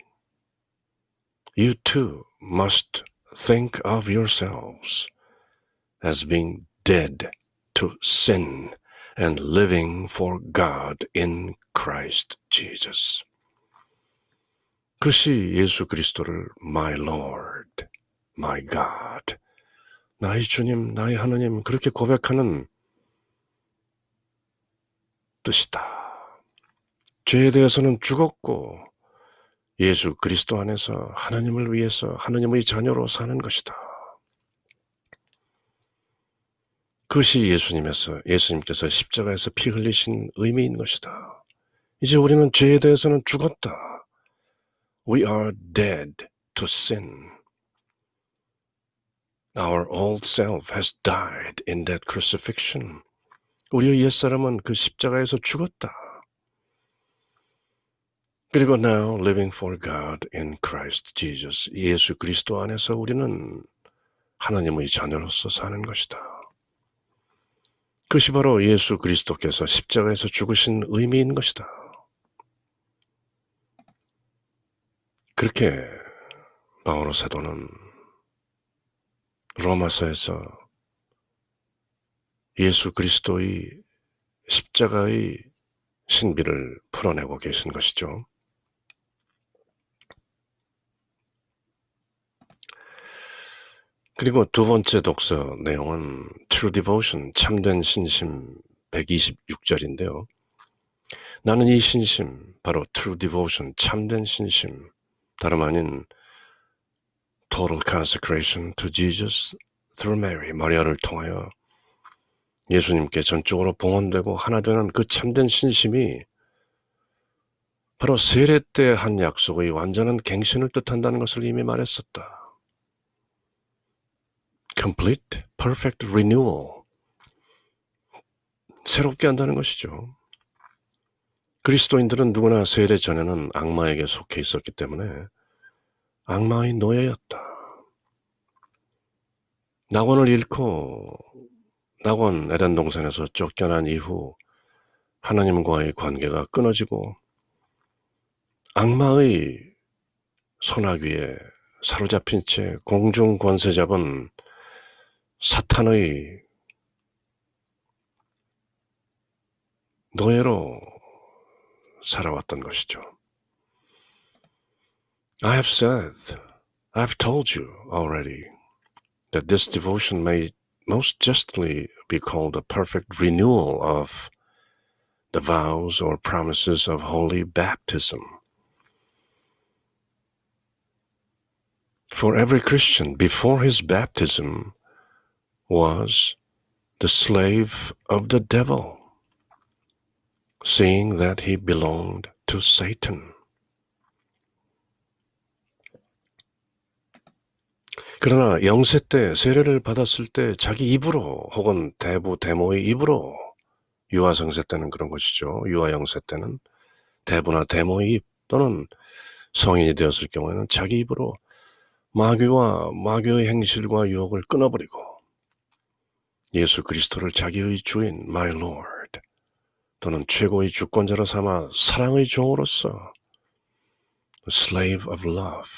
you too must think of yourselves as being dead to sin and living for God in Christ Jesus. 그것이 예수 그리스도를 My Lord, My God, 나의 주님, 나의 하나님 그렇게 고백하는 뜻이다. 죄에 대해서는 죽었고 예수 그리스도 안에서 하나님을 위해서 하나님의 자녀로 사는 것이다. 그것이 예수님께서 십자가에서 피 흘리신 의미인 것이다. 이제 우리는 죄에 대해서는 죽었다. We are dead to sin. Our old self has died in that crucifixion. 우리의 옛사람은 그 십자가에서 죽었다. 그리고 now living for God in Christ Jesus. 예수 그리스도 안에서 우리는 하나님의 자녀로서 사는 것이다. 그것이 바로 예수 그리스도께서 십자가에서 죽으신 의미인 것이다. 그렇게 바오로 사도는 로마서에서 예수 그리스도의 십자가의 신비를 풀어내고 계신 것이죠. 그리고 두 번째 독서 내용은 True Devotion, 참된 신심 126절인데요. 나는 이 신심, 바로 True Devotion, 참된 신심, 다름 아닌 Total Consecration to Jesus through Mary, 마리아를 통하여 예수님께 전적으로 봉헌되고 하나 되는 그 참된 신심이 바로 세례 때 한 약속의 완전한 갱신을 뜻한다는 것을 이미 말했었다. Complete, perfect renewal. 새롭게 한다는 것이죠. 그리스도인들은 누구나 세례 전에는 악마에게 속해 있었기 때문에 악마의 노예였다. 낙원을 잃고 낙원 에덴 동산에서 쫓겨난 이후 하나님과의 관계가 끊어지고 악마의 손아귀에 사로잡힌 채 공중 권세 잡은 사탄의 노예로 살아왔던 것이죠. I've told you already that this devotion may most justly be called a perfect renewal of the vows or promises of holy baptism. For every Christian before his baptism was the slave of the devil, seeing that he belonged to Satan. 그러나 영세 때 세례를 받았을 때 자기 입으로 혹은 대부 대모의 입으로 유아 성세 때는 그런 것이죠. 유아 영세 때는 대부나 대모의 입 또는 성인이 되었을 경우에는 자기 입으로 마귀와 마귀의 행실과 유혹을 끊어버리고 예수 그리스도를 자기의 주인 My Lord 또는 최고의 주권자로 삼아 사랑의 종으로서 Slave of Love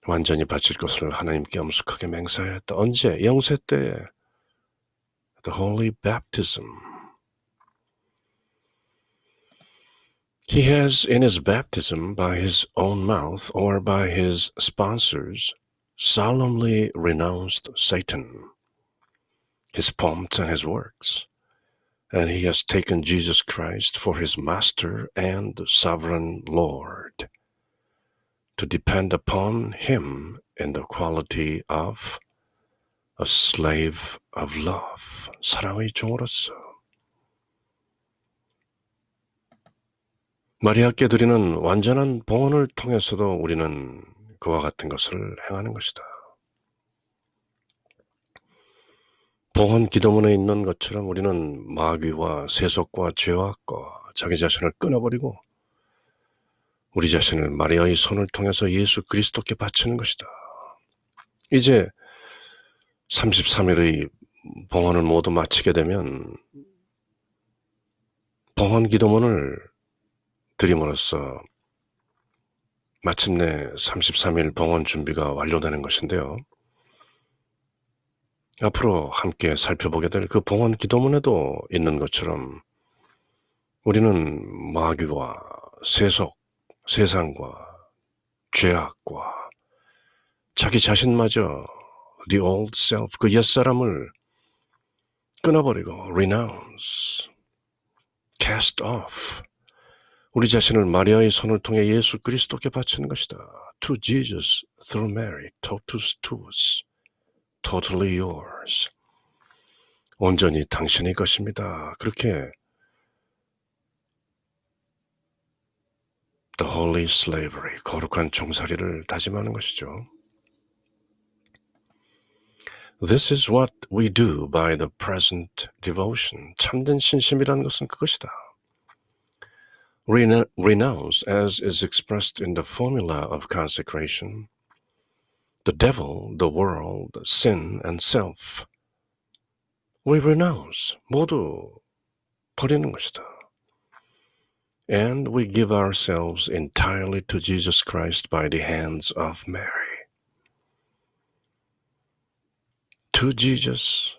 완전히 바칠 것을 하나님께 엄숙하게 맹세하였다. 언제? 영세 때 The Holy Baptism. He has in his baptism by his own mouth or by his sponsors solemnly renounced Satan, his pomps and his works, and he has taken Jesus Christ for his master and sovereign Lord, to depend upon him in the quality of a slave of love, 사랑의 종으로서. 마리아께 드리는 완전한 봉헌을 통해서도 우리는 그와 같은 것을 행하는 것이다. 봉헌 기도문에 있는 것처럼 우리는 마귀와 세속과 죄악과 자기 자신을 끊어버리고 우리 자신을 마리아의 손을 통해서 예수 그리스도께 바치는 것이다. 이제 33일의 봉헌을 모두 마치게 되면 봉헌 기도문을 드림으로써 마침내 33일 봉헌 준비가 완료되는 것인데요. 앞으로 함께 살펴보게 될 그 봉헌 기도문에도 있는 것처럼 우리는 마귀와 세속, 세상과 죄악과 자기 자신마저 the old self, 그 옛사람을 끊어버리고 renounce, cast off, 우리 자신을 마리아의 손을 통해 예수 그리스도께 바치는 것이다. To Jesus through Mary, totus tuus, totally yours. 온전히 당신의 것입니다. 그렇게 the holy slavery, 거룩한 종살이를 다짐하는 것이죠. This is what we do by the present devotion. 참된 신심이라는 것은 그것이다. Renounce, as is expressed in the formula of consecration, the devil, the world, sin, and self. We renounce, 모두 버리는 것이다. And we give ourselves entirely to Jesus Christ by the hands of Mary. To Jesus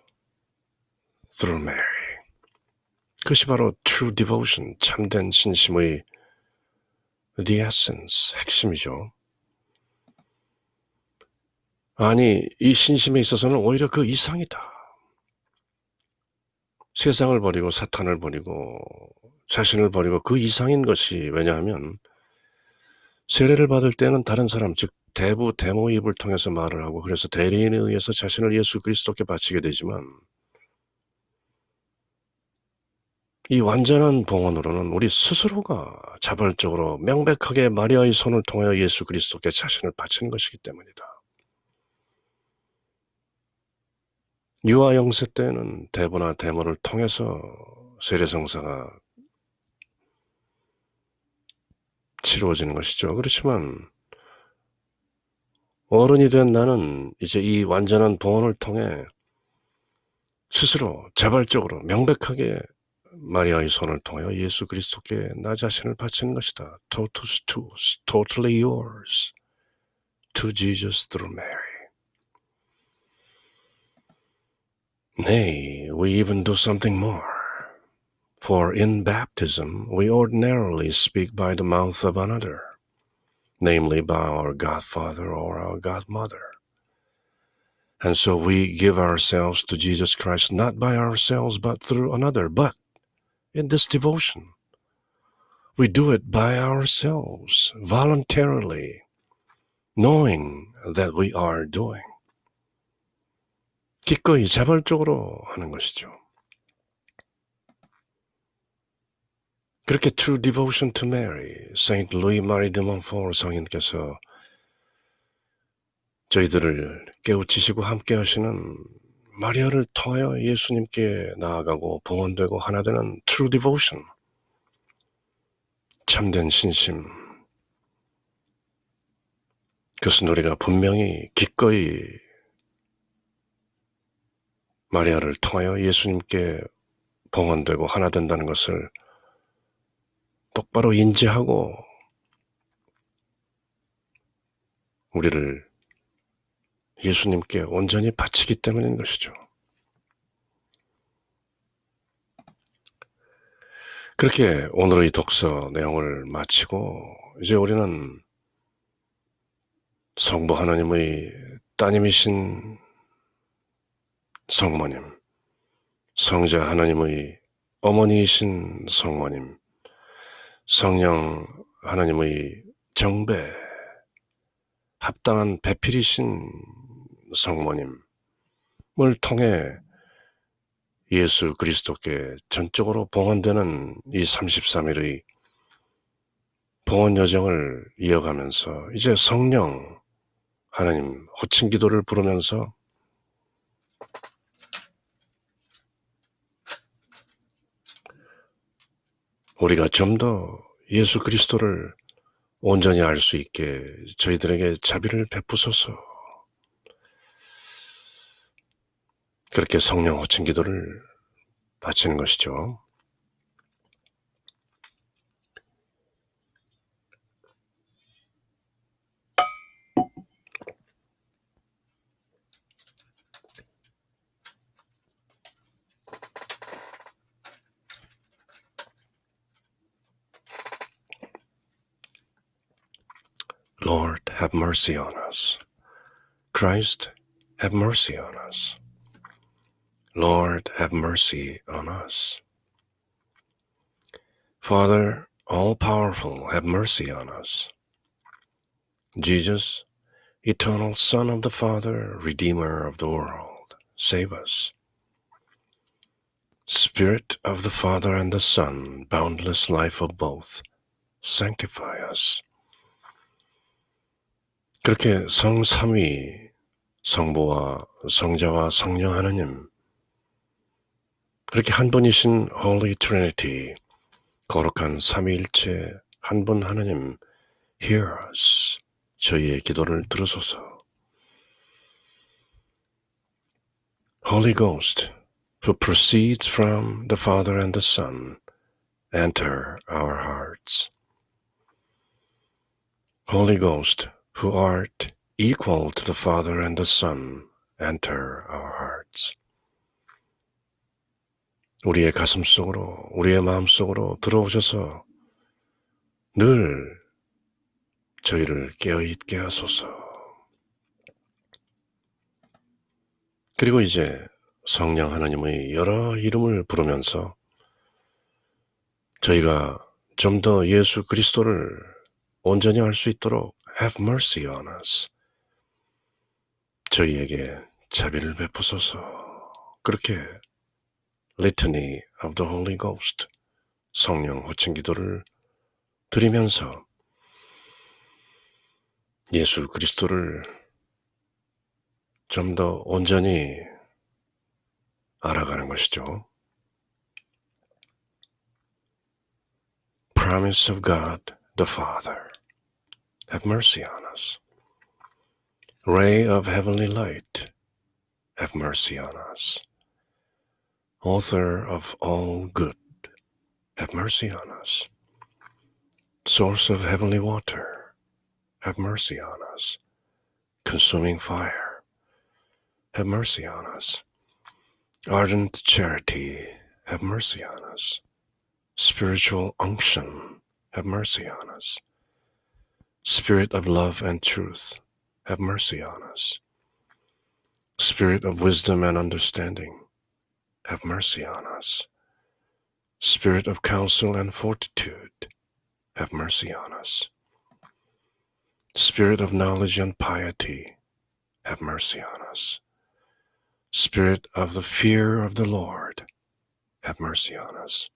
through Mary. 그것이 바로 true devotion, 참된 신심의 the essence, 핵심이죠. 아니, 이 신심에 있어서는 오히려 그 이상이다. 세상을 버리고 사탄을 버리고 자신을 버리고 그 이상인 것이, 왜냐하면 세례를 받을 때는 다른 사람, 즉 대부 대모의 입을 통해서 말을 하고 그래서 대리인에 의해서 자신을 예수 그리스도께 바치게 되지만 이 완전한 봉헌으로는 우리 스스로가 자발적으로 명백하게 마리아의 손을 통하여 예수 그리스도께 자신을 바치는 것이기 때문이다. 유아 영세 때는 대부나 대모를 통해서 세례성사가 치루어지는 것이죠. 그렇지만 어른이 된 나는 이제 이 완전한 봉헌을 통해 스스로 자발적으로 명백하게 마리아의 손을 통하여 예수 그리스도께 나 자신을 바치는 것이다. Totus tuus, totally yours, to Jesus through Mary. Nay, we even do something more. For in baptism we ordinarily speak by the mouth of another, namely by our godfather or our godmother. And so we give ourselves to Jesus Christ not by ourselves but through another. But in this devotion, we do it by ourselves, voluntarily, knowing that we are doing. 기꺼이 자발적으로 하는 것이죠. 그렇게 true devotion to Mary, Saint Louis Marie de Montfort 성인께서 저희들을 깨우치시고 함께 하시는 마리아를 통하여 예수님께 나아가고 봉헌되고 하나 되는 true devotion, 참된 신심, 그것은 우리가 분명히 기꺼이 마리아를 통하여 예수님께 봉헌되고 하나 된다는 것을 똑바로 인지하고 우리를 예수님께 온전히 바치기 때문인 것이죠. 그렇게 오늘의 독서 내용을 마치고 이제 우리는 성부 하나님의 따님이신 성모님, 성자 하나님의 어머니이신 성모님, 성령 하나님의 정배, 합당한 배필이신 성모님을 통해 예수 그리스도께 전적으로 봉헌되는 이 33일의 봉헌 여정을 이어가면서 이제 성령 하나님 호칭 기도를 부르면서 우리가 좀 더 예수 그리스도를 온전히 알 수 있게 저희들에게 자비를 베푸소서. 그렇게 성령 호칭 기도를 바치는 것이죠. Lord, have mercy on us. Christ, have mercy on us. Lord, have mercy on us. Father, all-powerful, have mercy on us. Jesus, eternal Son of the Father, Redeemer of the world, save us. Spirit of the Father and the Son, boundless life of both, sanctify us. 그렇게 성삼위, 성부와 성자와 성령 하나님, 그렇게 한 분이신 Holy Trinity, 거룩한 삼위일체 한 분 하나님, hear us, 저희의 기도를 들으소서. Holy Ghost, who proceeds from the Father and the Son, enter our hearts. Holy Ghost, who art equal to the Father and the Son, enter our hearts. 우리의 가슴 속으로, 우리의 마음 속으로 들어오셔서 늘 저희를 깨어있게 하소서. 그리고 이제 성령 하나님의 여러 이름을 부르면서 저희가 좀 더 예수 그리스도를 온전히 알 수 있도록 have mercy on us. 저희에게 자비를 베푸소서. 그렇게 Litany of the Holy Ghost, 성령 호칭 기도를 드리면서 예수 그리스도를 좀 더 온전히 알아가는 것이죠. Promise of God the Father, have mercy on us. Ray of heavenly light, have mercy on us. Author of all good, have mercy on us. Source of heavenly water, have mercy on us. Consuming fire, have mercy on us. Ardent charity, have mercy on us. Spiritual unction, have mercy on us. Spirit of love and truth, have mercy on us. Spirit of wisdom and understanding, have mercy on us. Spirit of counsel and fortitude, have mercy on us. Spirit of knowledge and piety, have mercy on us. Spirit of the fear of the Lord, have mercy on us.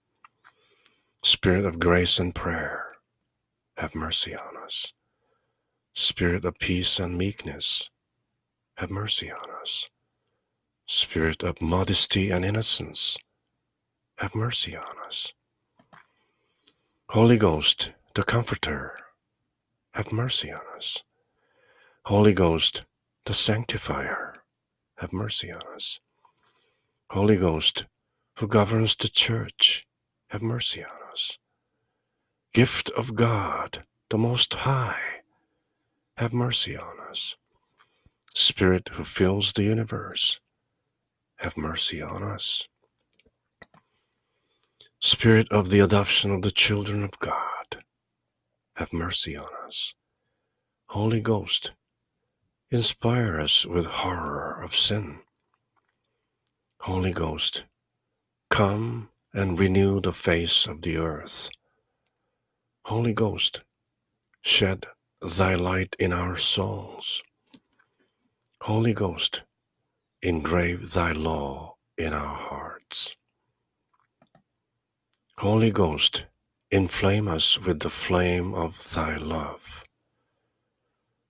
Spirit of grace and prayer, have mercy on us. Spirit of peace and meekness, have mercy on us. Spirit of modesty and innocence, have mercy on us. Holy Ghost, the Comforter, have mercy on us. Holy Ghost, the Sanctifier, have mercy on us. Holy Ghost, who governs the church, have mercy on us. Gift of God, the Most High, have mercy on us. Spirit who fills the universe, have mercy on us. Spirit of the adoption of the children of God, have mercy on us. Holy Ghost, inspire us with horror of sin. Holy Ghost, come and renew the face of the earth. Holy Ghost, shed thy light in our souls. Holy Ghost, engrave thy law in our hearts. Holy Ghost, inflame us with the flame of thy love.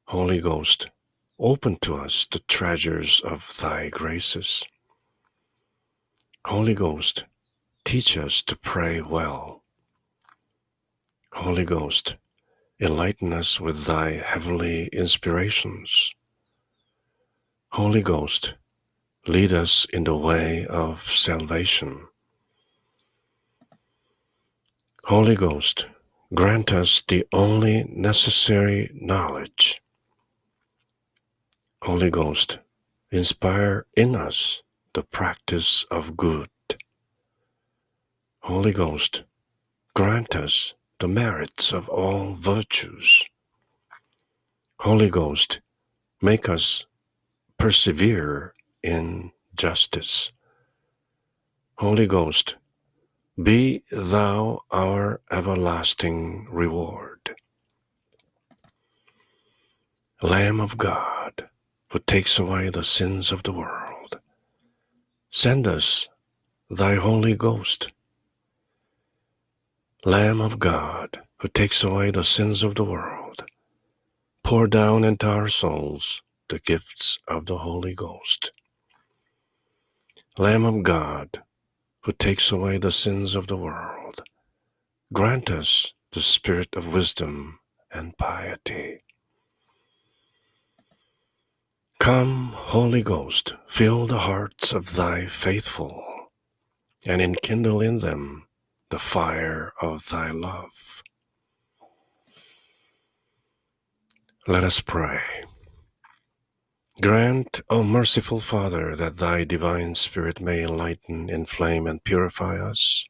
Holy Ghost, open to us the treasures of thy graces. Holy Ghost, teach us to pray well. Holy Ghost, enlighten us with thy heavenly inspirations. Holy Ghost, lead us in the way of salvation. Holy Ghost, grant us the only necessary knowledge. Holy Ghost, inspire in us the practice of good. Holy Ghost, grant us the merits of all virtues. Holy Ghost, make us persevere in justice. Holy Ghost, be thou our everlasting reward. Lamb of God, who takes away the sins of the world, send us thy Holy Ghost. Lamb of God, who takes away the sins of the world, pour down into our souls the gifts of the Holy Ghost. Lamb of God, who takes away the sins of the world, grant us the spirit of wisdom and piety. Come, Holy Ghost, fill the hearts of thy faithful, and enkindle in them the fire of thy love. Let us pray. Grant, O merciful Father, that thy divine Spirit may enlighten, inflame, and purify us,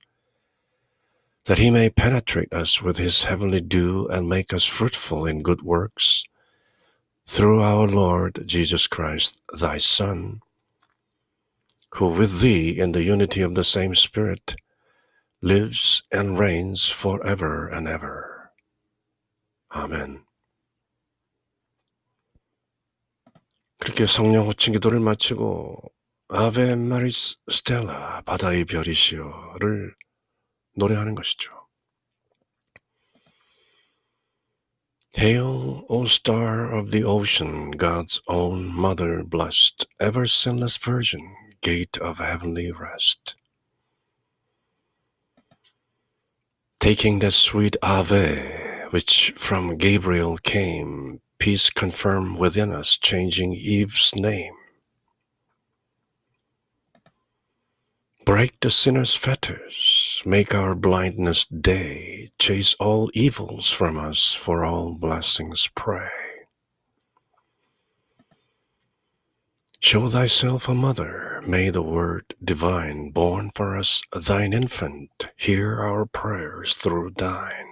that he may penetrate us with his heavenly dew and make us fruitful in good works, through our Lord Jesus Christ, thy Son, who with thee in the unity of the same Spirit lives and reigns forever and ever. 아멘. 그렇게 성령 호칭 기도를 마치고 아베 마리스 스텔라 바다의 별이시여를 노래하는 것이죠. Hail, O star of the ocean, God's own mother blessed, ever sinless virgin, gate of heavenly rest. Taking that sweet Ave, which from Gabriel came, peace confirm within us, changing Eve's name. Break the sinner's fetters, make our blindness day, chase all evils from us, for all blessings pray. Show thyself a mother, may the word divine, born for us thine infant, hear our prayers through thine.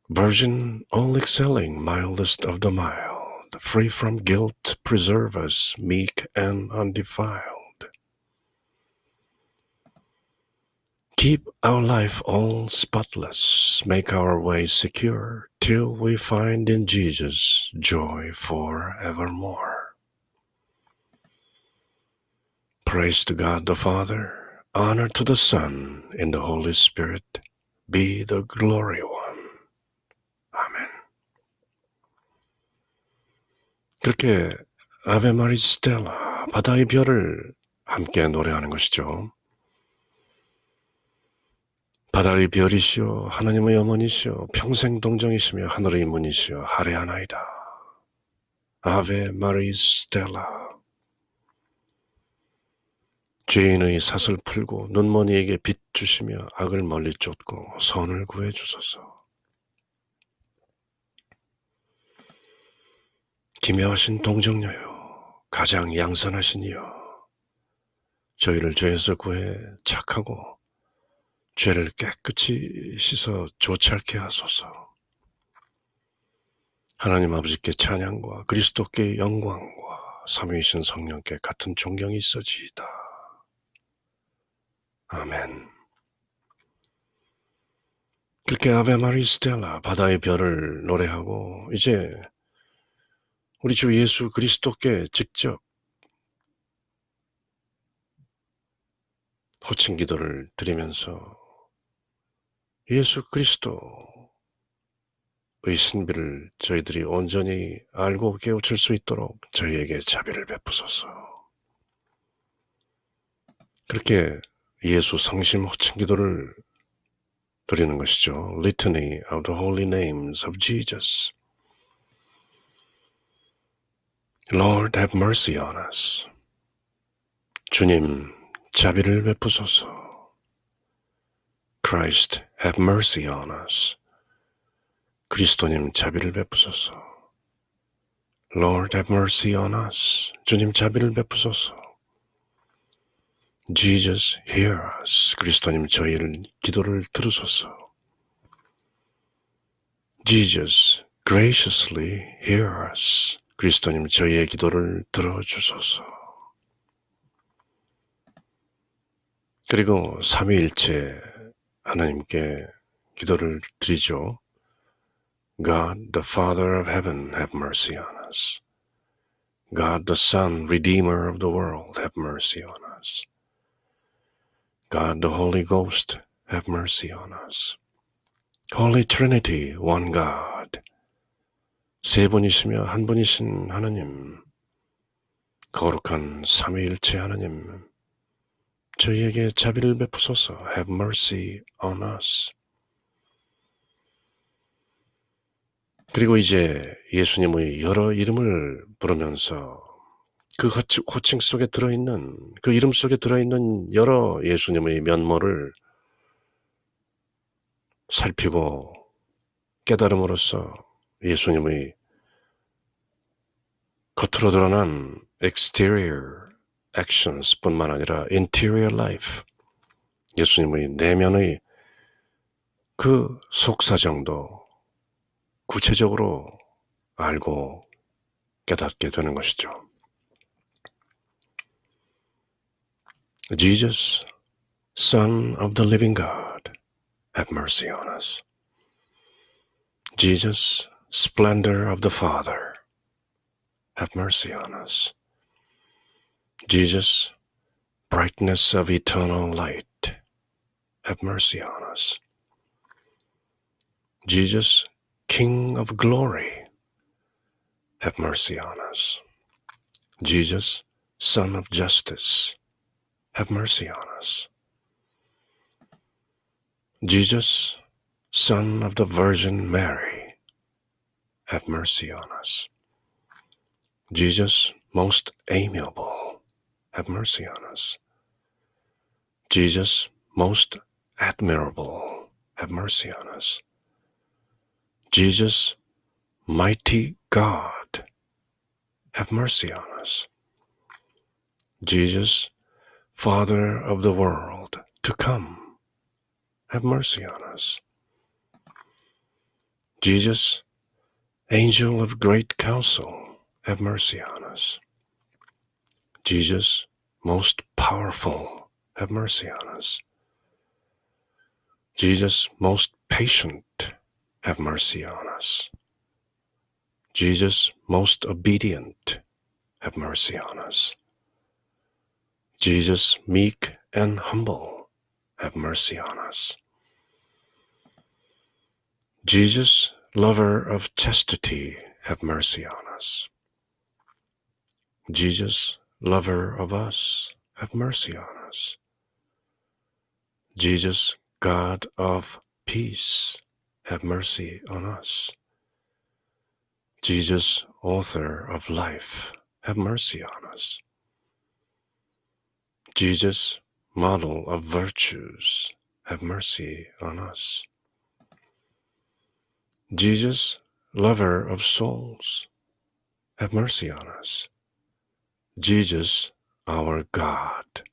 Virgin, all excelling, mildest of the mild, free from guilt, preserve us, meek and undefiled. Keep our life all spotless, make our way secure, till we find in Jesus joy forevermore. Praise to God the Father, honor to the Son, in the Holy Spirit, be the glory one. 아멘. 그렇게 아베 마리 스텔라, 바다의 별을 함께 노래하는 것이죠. 바다의 별이시여 하나님의 어머니시여 평생 동정이시며 하늘의 문이시여 할애하나이다. 아베 마리 스텔라. 죄인의 삿을 풀고 눈먼이에게 빛 주시며 악을 멀리 쫓고 선을 구해 주소서. 기묘하신 동정녀여, 가장 양선하신 이여, 저희를 죄에서 구해 착하고 죄를 깨끗이 씻어 조찰케 하소서. 하나님 아버지께 찬양과 그리스도께 영광과 삼위이신 성령께 같은 존경이 있어지이다. 아멘. 그렇게 아베 마리 스텔라 바다의 별을 노래하고 이제 우리 주 예수 그리스도께 직접 호칭 기도를 드리면서 예수 그리스도의 신비를 저희들이 온전히 알고 깨우칠 수 있도록 저희에게 자비를 베푸소서. 그렇게 예수 성심 호칭 기도를 드리는 것이죠. Litany of the Holy Names of Jesus. Lord, have mercy on us. 주님, 자비를 베푸소서. Christ, have mercy on us. 그리스도님, 자비를 베푸소서. Lord, have mercy on us. 주님, 자비를 베푸소서. Jesus, hear us. 그리스도님, 저희를 기도를 들으소서. Jesus, graciously hear us. 그리스도님, 저희의 기도를 들어주소서. 그리고 삼위일체 하나님께 기도를 드리죠. God, the Father of heaven, have mercy on us. God, the Son, Redeemer of the world, have mercy on us. God, the Holy Ghost, have mercy on us. Holy Trinity, one God. 세 분이시며 한 분이신 하나님, 거룩한 삼위일체 하나님, 저희에게 자비를 베푸소서. Have mercy on us. 그리고 이제 예수님의 여러 이름을 부르면서 그 호칭 속에 들어있는, 그 이름 속에 들어있는 여러 예수님의 면모를 살피고 깨달음으로써 예수님의 겉으로 드러난 exterior actions 뿐만 아니라 interior life, 예수님의 내면의 그 속사정도 구체적으로 알고 깨닫게 되는 것이죠. Jesus, Son of the living God, have mercy on us. Jesus, splendor of the Father, have mercy on us. Jesus, brightness of eternal light, have mercy on us. Jesus, King of glory, have mercy on us. Jesus, Son of justice, have mercy on us. Jesus, Son of the Virgin Mary, have mercy on us. Jesus, most amiable, have mercy on us. Jesus, most admirable, have mercy on us. Jesus, mighty God, have mercy on us. Jesus, Father of the world to come, have mercy on us. Jesus, Angel of great counsel, have mercy on us. Jesus, most powerful, have mercy on us. Jesus, most patient, have mercy on us. Jesus, most obedient, have mercy on us. Jesus, meek and humble, have mercy on us. Jesus, lover of chastity, have mercy on us. Jesus, lover of us, have mercy on us. Jesus, God of peace, have mercy on us. Jesus, author of life, have mercy on us. Jesus, model of virtues, have mercy on us. Jesus, lover of souls, have mercy on us. Jesus, our God,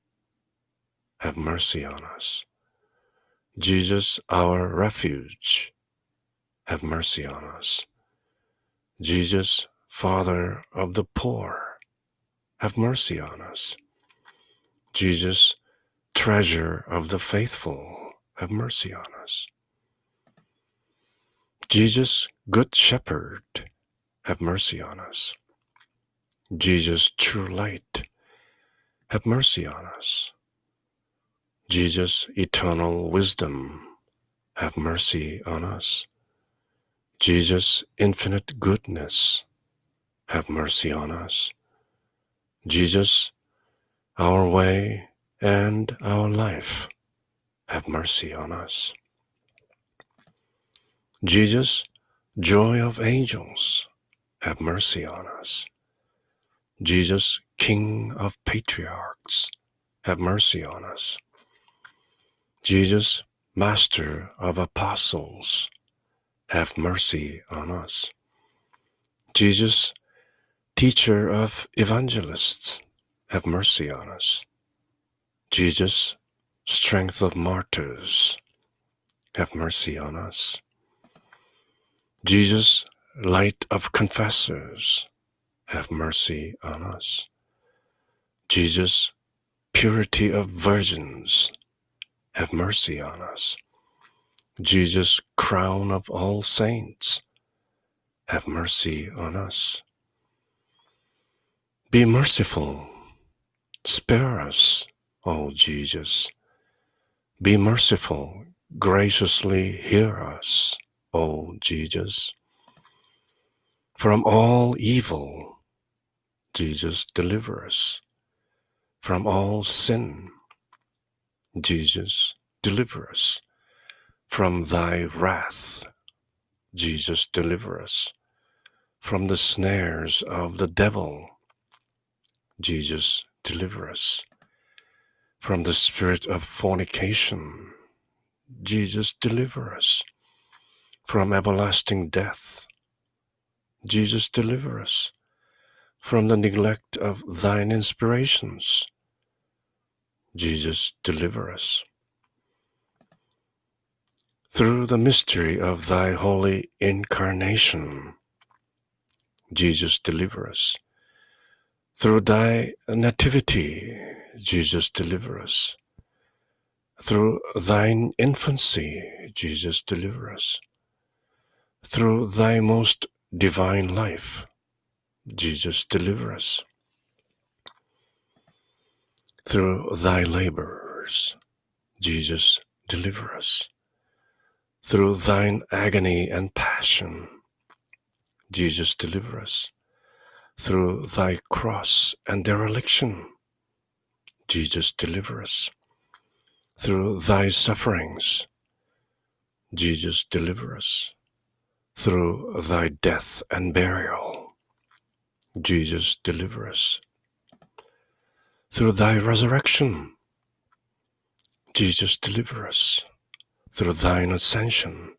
have mercy on us. Jesus, our refuge, have mercy on us. Jesus, Father of the poor, have mercy on us. Jesus, treasure of the faithful, have mercy on us. Jesus, good shepherd, have mercy on us. Jesus, true light, have mercy on us. Jesus, eternal wisdom, have mercy on us. Jesus, infinite goodness, have mercy on us. Jesus, our way and our life, have mercy on us. Jesus, joy of angels, have mercy on us. Jesus, King of patriarchs, have mercy on us. Jesus, Master of apostles, have mercy on us. Jesus, Teacher of evangelists, have mercy on us. Jesus, Strength of martyrs, have mercy on us. Jesus, Light of confessors, have mercy on us. Jesus, Purity of virgins, have mercy on us. Jesus, Crown of all saints, have mercy on us. Be merciful, spare us, O Jesus. Be merciful, graciously hear us, O Jesus. From all evil, Jesus, deliver us. From all sin, Jesus, deliver us. From thy wrath, Jesus, deliver us. From the snares of the devil, Jesus, deliver us. From the spirit of fornication, Jesus, deliver us. From everlasting death, Jesus, deliver us. From the neglect of thine inspirations, Jesus, deliver us. Through the mystery of thy holy incarnation, Jesus, deliver us. Through thy nativity, Jesus, deliver us. Through thine infancy, Jesus, deliver us. Through thy most divine life, Jesus, deliver us. Through thy labors, Jesus, deliver us. Through thine agony and passion, Jesus, deliver us. Through thy cross and dereliction, Jesus, deliver us. Through thy sufferings, Jesus, deliver us. Through thy death and burial, Jesus, deliver us. Through thy resurrection, Jesus, deliver us. Through thine ascension,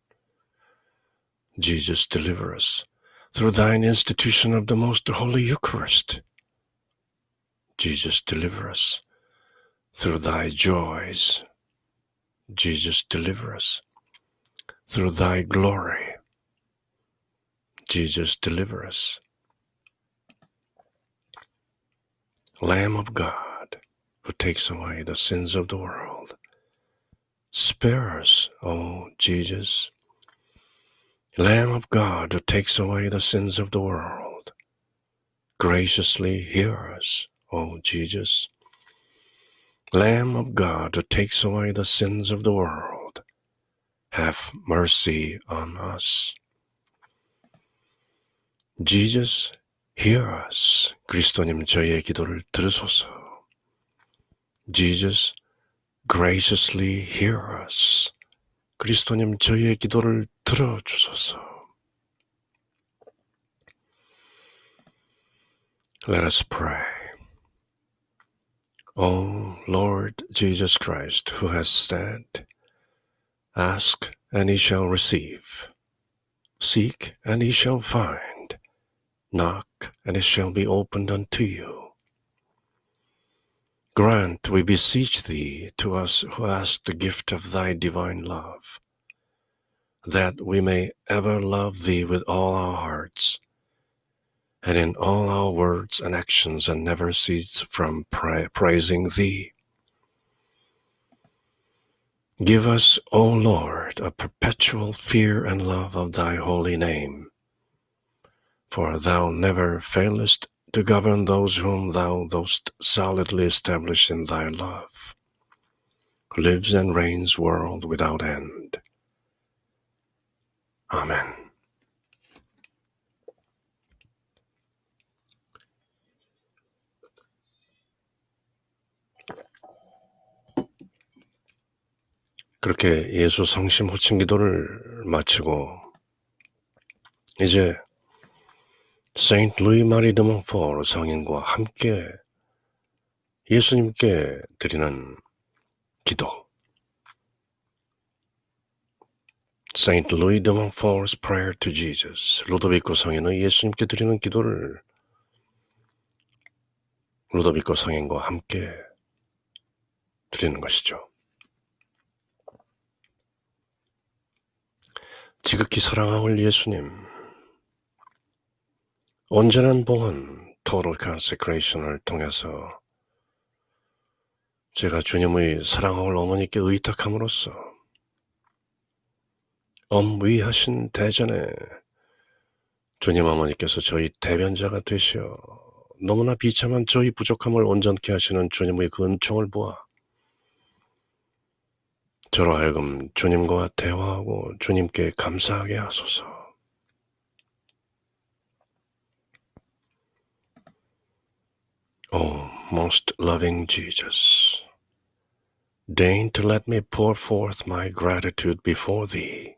Jesus, deliver us. Through thine institution of the most holy Eucharist, Jesus, deliver us. Through thy joys, Jesus, deliver us. Through thy glory, Jesus, deliver us. Lamb of God, who takes away the sins of the world, spare us, O Jesus. Lamb of God, who takes away the sins of the world, graciously hear us, O Jesus. Lamb of God, who takes away the sins of the world, have mercy on us. Jesus, hear us. 그리스도님, 저희의 기도를 들으소서. Jesus, graciously hear us. 그리스도님, 저희의 기도를 들어주소서. Let us pray. O Lord Jesus Christ, who has said, Ask, and ye shall receive. Seek, and ye shall find. Knock, and it shall be opened unto you. Grant, we beseech thee, to us who ask the gift of thy divine love, that we may ever love thee with all our hearts, and in all our words and actions, and never cease from praising thee. Give us, O Lord, a perpetual fear and love of thy holy name, for thou never failest to govern those whom thou dost solidly establish in thy love, who lives and reigns world without end. Amen. 그렇게 예수 성심 호칭 기도를 마치고 이제 세인트 루이 마리 드 몽포르 성인과 함께 예수님께 드리는 기도. Saint Louis de Montfort's Prayer to Jesus. 루도비코 성인의 예수님께 드리는 기도를 루도비코 성인과 함께 드리는 것이죠. 지극히 사랑하는 예수님, 온전한 봉헌, Total Consecration을 통해서 제가 주님의 사랑하는 어머니께 의탁함으로써 엄위하신 대전에 주님 어머니께서 저희 대변자가 되시어 너무나 비참한 저희 부족함을 온전케 하시는 주님의 그 은총을 보아 저로 하여금 주님과 대화하고 주님께 감사하게 하소서. O most loving Jesus, deign to let me pour forth my gratitude before Thee,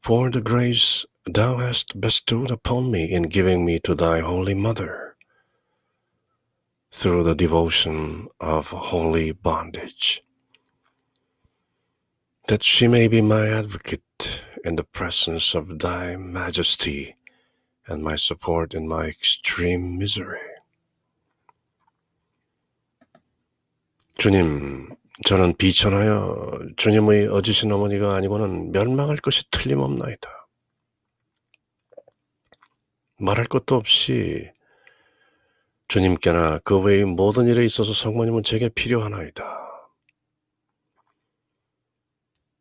for the grace Thou hast bestowed upon me in giving me to Thy Holy Mother, through the devotion of holy bondage, that she may be my advocate in the presence of Thy Majesty and my support in my extreme misery. 주님, 저는 비천하여 주님의 어지신 어머니가 아니고는 멸망할 것이 틀림없나이다. 말할 것도 없이 주님께나 그 외의 모든 일에 있어서 성모님은 제게 필요하나이다.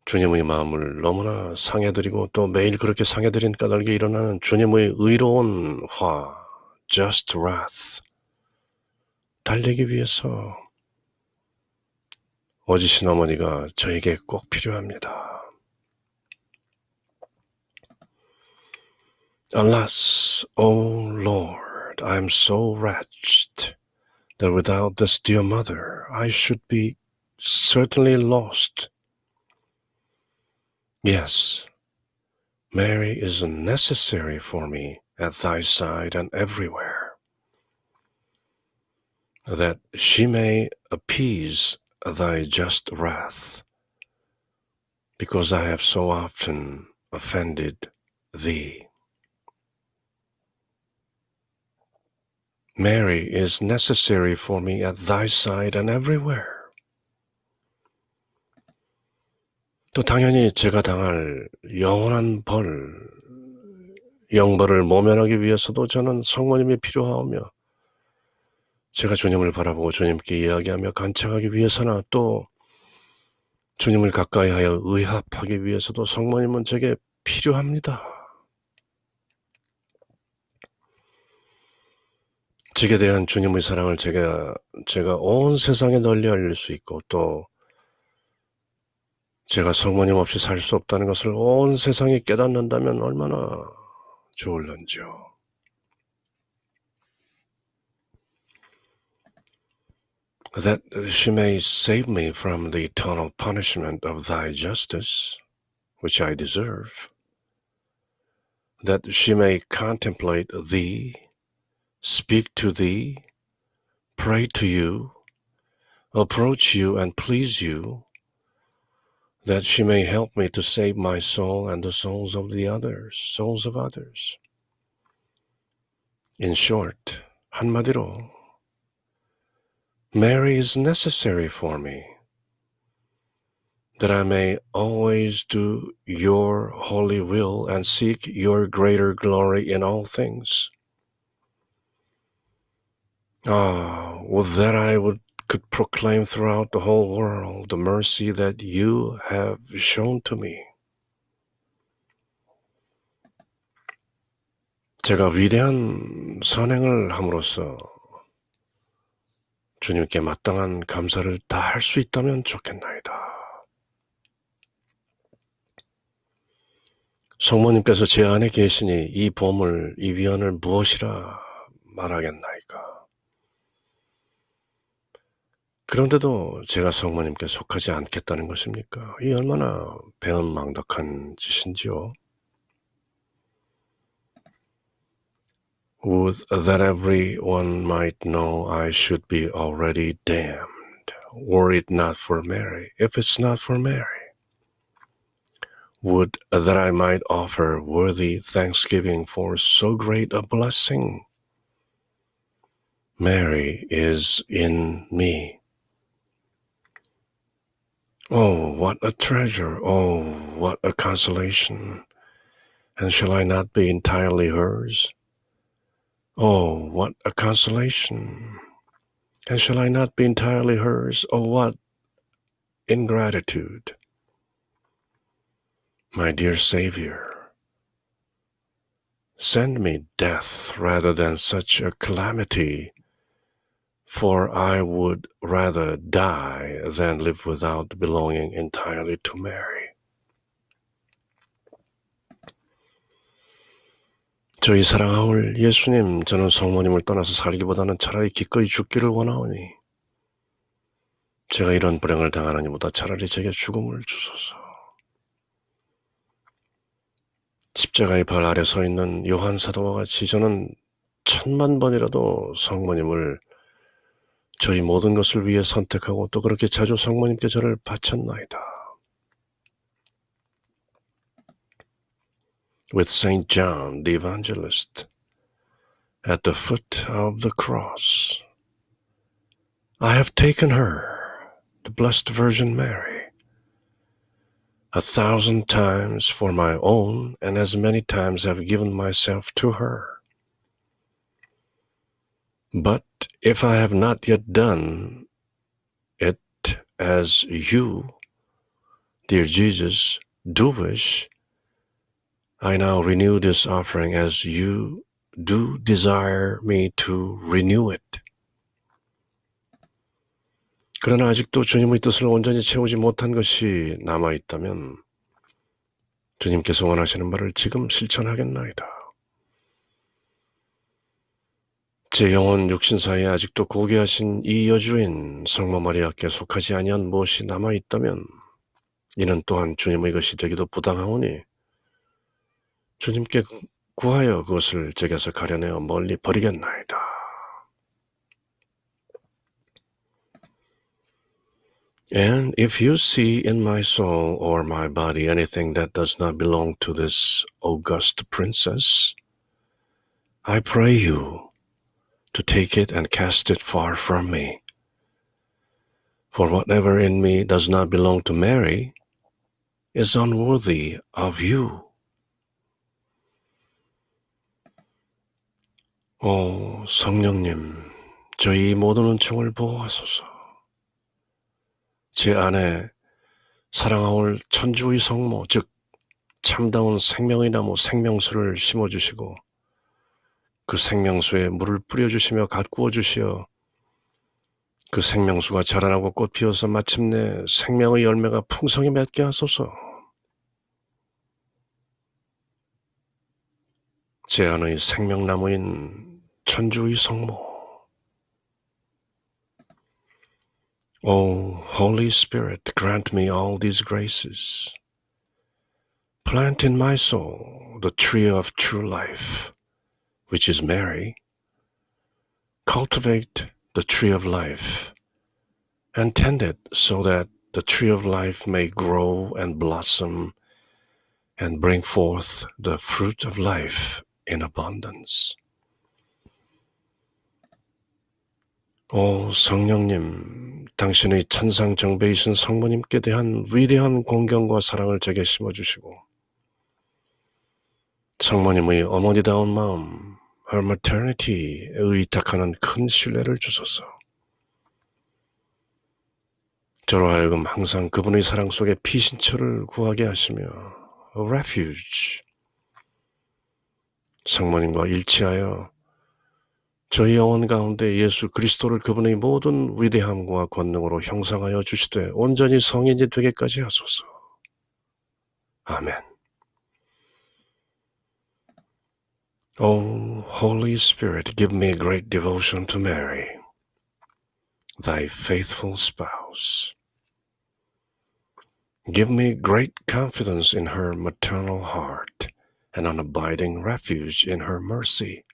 주님의 마음을 너무나 상해드리고 또 매일 그렇게 상해드린 까닭에 일어나는 주님의 의로운 화, just wrath, 달래기 위해서 어지신 어머니가 저에게 꼭 필요합니다. Alas, O Lord, I am so wretched that without this dear mother I should be certainly lost. Yes, Mary is necessary for me at thy side and everywhere, that she may appease thy just wrath, because I have so often offended thee. Mary is necessary for me at thy side and everywhere. 또 당연히 제가 당할 영원한 영벌을 모면하기 위해서도 저는 성모님이 필요하오며 제가 주님을 바라보고 주님께 이야기하며 간청하기 위해서나 또 주님을 가까이하여 의합하기 위해서도 성모님은 제게 필요합니다. 제게 대한 주님의 사랑을 제가 온 세상에 널리 알릴 수 있고 또 제가 성모님 없이 살 수 없다는 것을 온 세상이 깨닫는다면 얼마나 좋을런지요. That she may save me from the eternal punishment of thy justice, which I deserve. That she may contemplate thee, speak to thee, pray to you, approach you and please you, that she may help me to save my soul and the souls of others. In short, 한마디로, Mary is necessary for me, that I may always do your holy will and seek your greater glory in all things. Would that I could proclaim throughout the whole world the mercy that you have shown to me. 제가 위대한 선행을 함으로써 주님께 마땅한 감사를 다 할 수 있다면 좋겠나이다. 성모님께서 제 안에 계시니 이 보물, 이 위안을 무엇이라 말하겠나이까. 그런데도 제가 성모님께 속하지 않겠다는 것입니까? 이 얼마나 배은망덕한 짓인지요. Would that everyone might know I should be already damned, were it not for Mary, if it's not for Mary. Would that I might offer worthy thanksgiving for so great a blessing. Mary is in me. Oh, what a treasure! Oh, what a consolation! And shall I not be entirely hers? Oh, what a consolation! And shall I not be entirely hers? Oh, what ingratitude! My dear Savior, send me death rather than such a calamity, for I would rather die than live without belonging entirely to Mary. 저희 사랑하올 예수님, 저는 성모님을 떠나서 살기보다는 차라리 기꺼이 죽기를 원하오니 제가 이런 불행을 당하느니보다 차라리 제게 죽음을 주소서. 십자가의 발 아래 서 있는 요한 사도와 같이 저는 1000만 번이라도 성모님을 저희 모든 것을 위해 선택하고 또 그렇게 자주 성모님께 저를 바쳤나이다. With Saint John the Evangelist at the foot of the cross, I have taken her, the Blessed Virgin Mary, 1,000 times for my own, and as many times have given myself to her. But if I have not yet done it as you, dear Jesus, do wish, I now renew this offering as you do desire me to renew it. 그러나 아직도 주님의 뜻을 온전히 채우지 못한 것이 남아있다면 주님께서 원하시는 바를 지금 실천하겠나이다. 제 영혼 육신 사이에 아직도 고귀하신 이 여주인 성모 마리아께 속하지 아니한 무엇이 남아있다면 이는 또한 주님의 것이 되기도 부당하오니 주님께 구하여 그것을 제게서 가려내어 멀리 버리겠나이다. And if you see in my soul or my body anything that does not belong to this august princess, I pray you to take it and cast it far from me. For whatever in me does not belong to Mary is unworthy of you. 오, 성령님, 저희 모든 은총을 보호하소서. 제 안에 사랑하올 천주의 성모, 즉 참다운 생명의 나무 생명수를 심어주시고 그 생명수에 물을 뿌려주시며 가꾸어 주시어 그 생명수가 자라나고 꽃 피어서 마침내 생명의 열매가 풍성히 맺게 하소서. 제 안의 생명나무인 천주의 성모, O Holy Spirit, grant me all these graces. Plant in my soul the tree of true life, which is Mary. Cultivate the tree of life and tend it so that the tree of life may grow and blossom and bring forth the fruit of life in abundance. 오 성령님, 당신의 천상정배이신 성모님께 대한 위대한 공경과 사랑을 제게 심어주시고 성모님의 어머니다운 마음, her maternity에 의탁하는 큰 신뢰를 주소서. 저로 하여금 항상 그분의 사랑 속에 피신처를 구하게 하시며 a refuge, 성모님과 일치하여 저희 영혼 가운데 예수 그리스도를 그분의 모든 위대함과 권능으로 형상하여 주시되 온전히 성인이 되게까지 하소서. 아멘. O Holy Spirit, give me a great devotion to Mary, thy faithful spouse. Give me great confidence in her maternal heart and an abiding refuge in her mercy.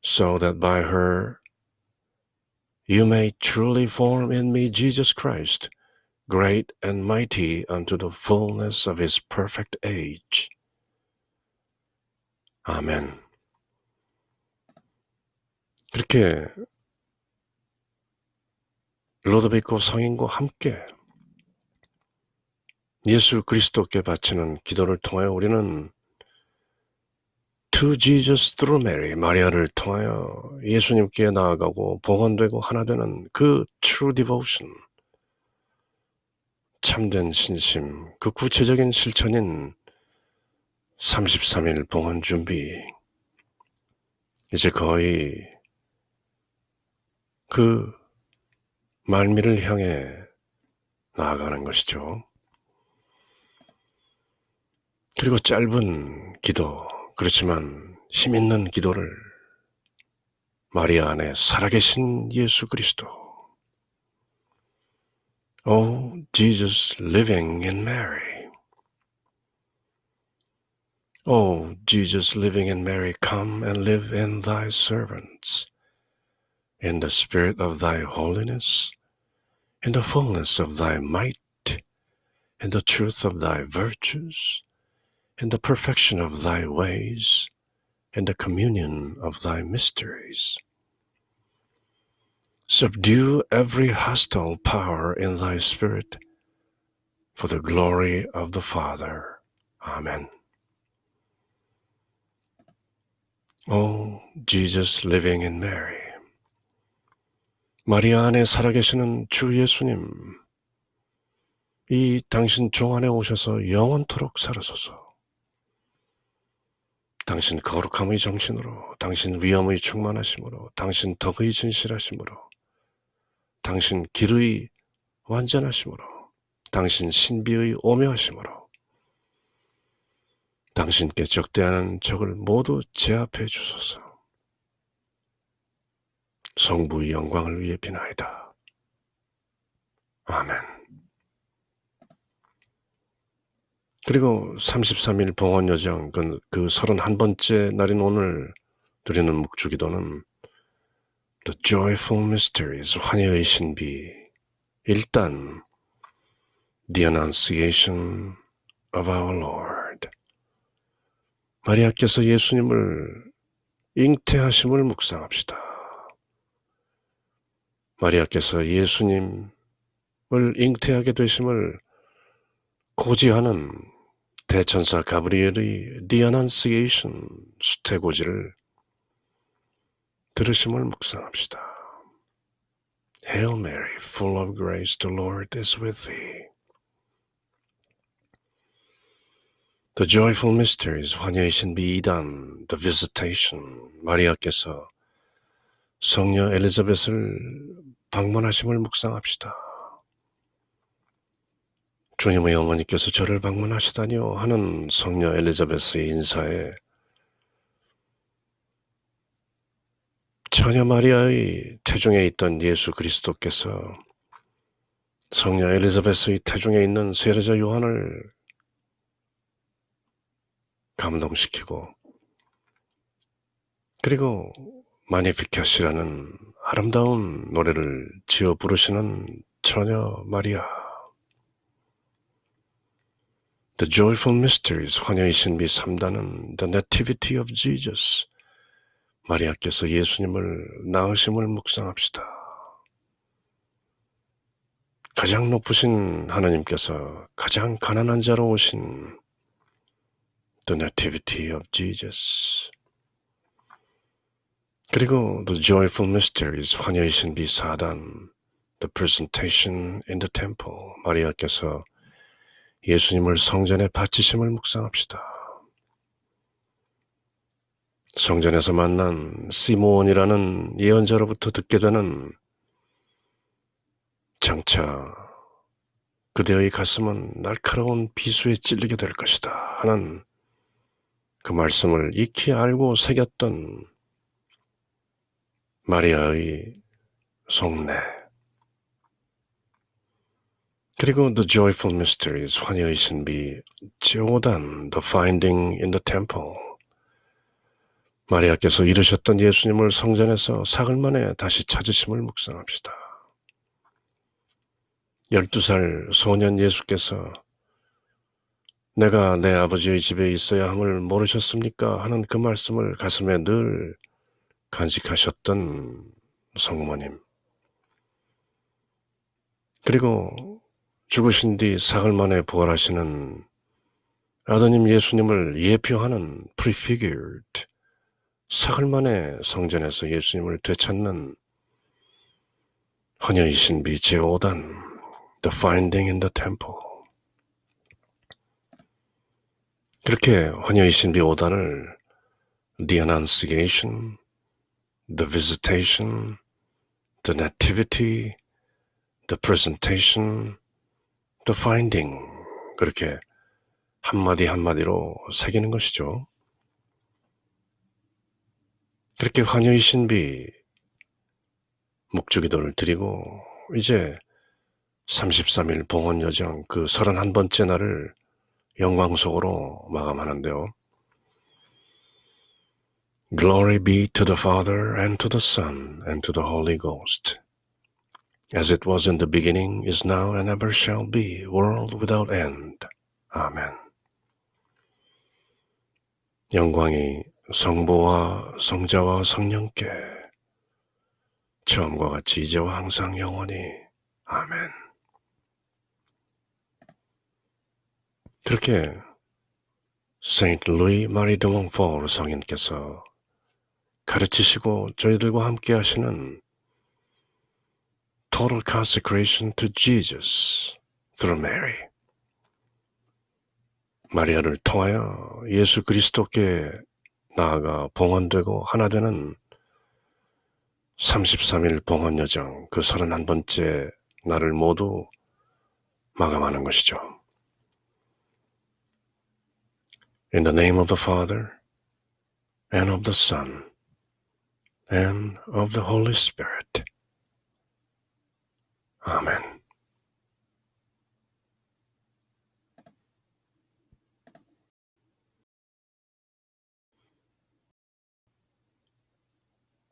so that by her you may truly form in me Jesus Christ, great and mighty unto the fullness of his perfect age. 아멘. 그렇게 로드비코 성인과 함께 예수 그리스도께 바치는 기도를 통하여 우리는 To Jesus through Mary, 마리아를 통하여 예수님께 나아가고 복원되고 하나 되는 그 true devotion, 참된 신심, 그 구체적인 실천인 33일 봉헌 준비, 이제 거의 그 말미를 향해 나아가는 것이죠. 그리고 짧은 기도, 그렇지만 힘있는 기도를 마리아 안에 살아계신 예수 그리스도, Oh, Jesus living in Mary. Oh, Jesus living in Mary, come and live in thy servants, in the spirit of thy holiness, in the fullness of thy might, in the truth of thy virtues, in the perfection of thy ways, in the communion of thy mysteries. Subdue every hostile power in thy spirit, for the glory of the Father. Amen. O Jesus living in Mary. 마리아 안에 살아계시는 주 예수님, 이 당신 종 안에 오셔서 영원토록 살아소서. 당신 거룩함의 정신으로, 당신 위엄의 충만하심으로, 당신 덕의 진실하심으로, 당신 길의 완전하심으로, 당신 신비의 오묘하심으로, 당신께 적대하는 적을 모두 제압해 주소서. 성부의 영광을 위해 비나이다. 아멘. 그리고 33일 봉헌 여정, 그 31번째 날인 오늘 드리는 묵주기도는 The Joyful Mysteries, 환희의 신비. 일단 The Annunciation of our Lord. 마리아께서 예수님을 잉태하심을 묵상합시다. 마리아께서 예수님을 잉태하게 되심을 고지하는 대천사 가브리엘의 The Annunciation, 수태고지를 들으심을 묵상합시다. Hail Mary, full of grace, the Lord is with thee. The Joyful Mysteries, 환희의 신비 2단, The Visitation, 마리아께서 성녀 엘리자벳을 방문하심을 묵상합시다. 주님의 어머니께서 저를 방문하시다니요 하는 성녀 엘리자벳의 인사에 처녀 마리아의 태중에 있던 예수 그리스도께서 성녀 엘리자벳의 태중에 있는 세례자 요한을 감동시키고, 그리고 마니피켓이라는 아름다운 노래를 지어 부르시는 처녀 마리아. The Joyful Mysteries, 환희의 신비 3단은 The Nativity of Jesus, 마리아께서 예수님을 낳으심을 묵상합시다. 가장 높으신 하나님께서 가장 가난한 자로 오신 The Nativity of Jesus. 그리고 The Joyful Mysteries, 환희의 신비 4단 The Presentation in the Temple, 마리아께서 예수님을 성전에 바치심을 묵상합시다. 성전에서 만난 시몬이라는 예언자로부터 듣게 되는 장차 그대의 가슴은 날카로운 비수에 찔리게 될 것이다 하는 그 말씀을 익히 알고 새겼던 마리아의 속내. 그리고 The Joyful Mysteries, 환희의 신비 5단 The Finding in the Temple, 마리아께서 잃으셨던 예수님을 성전에서 사흘 만에 다시 찾으심을 묵상합시다. 12살 소년 예수께서 내가 내 아버지의 집에 있어야 함을 모르셨습니까? 하는 그 말씀을 가슴에 늘 간직하셨던 성모님. 그리고 죽으신 뒤 사흘 만에 부활하시는 아드님 예수님을 예표하는 prefigured, 사흘 만에 성전에서 예수님을 되찾는 헌혈의 신비 제5단 The Finding in the Temple. 그렇게 헌혈의 신비 5단을 The Annunciation, The Visitation, The Nativity, The Presentation, The Finding, 그렇게 한마디 한마디로 새기는 것이죠. 그렇게 환희의 신비 묵주기도를 드리고 이제 33일 봉헌 여정 그 31번째 날을 영광 속으로 마감하는데요. Glory be to the Father and to the Son and to the Holy Ghost, as it was in the beginning, is now, and ever shall be, world without end. 아멘. 영광이 성부와 성자와 성령께 처음과 같이 이제와 항상 영원히. 아멘. 그렇게 세인트 루이 마리 드 몽포르 성인께서 가르치시고 저희들과 함께 하시는 Total Consecration to Jesus through Mary. 마리아를 통하여 예수 그리스도께 나아가 봉헌되고 하나 되는 33일 봉헌 여정 그 31번째 날을 모두 마감하는 것이죠. In the name of the Father and of the Son and of the Holy Spirit. Amen.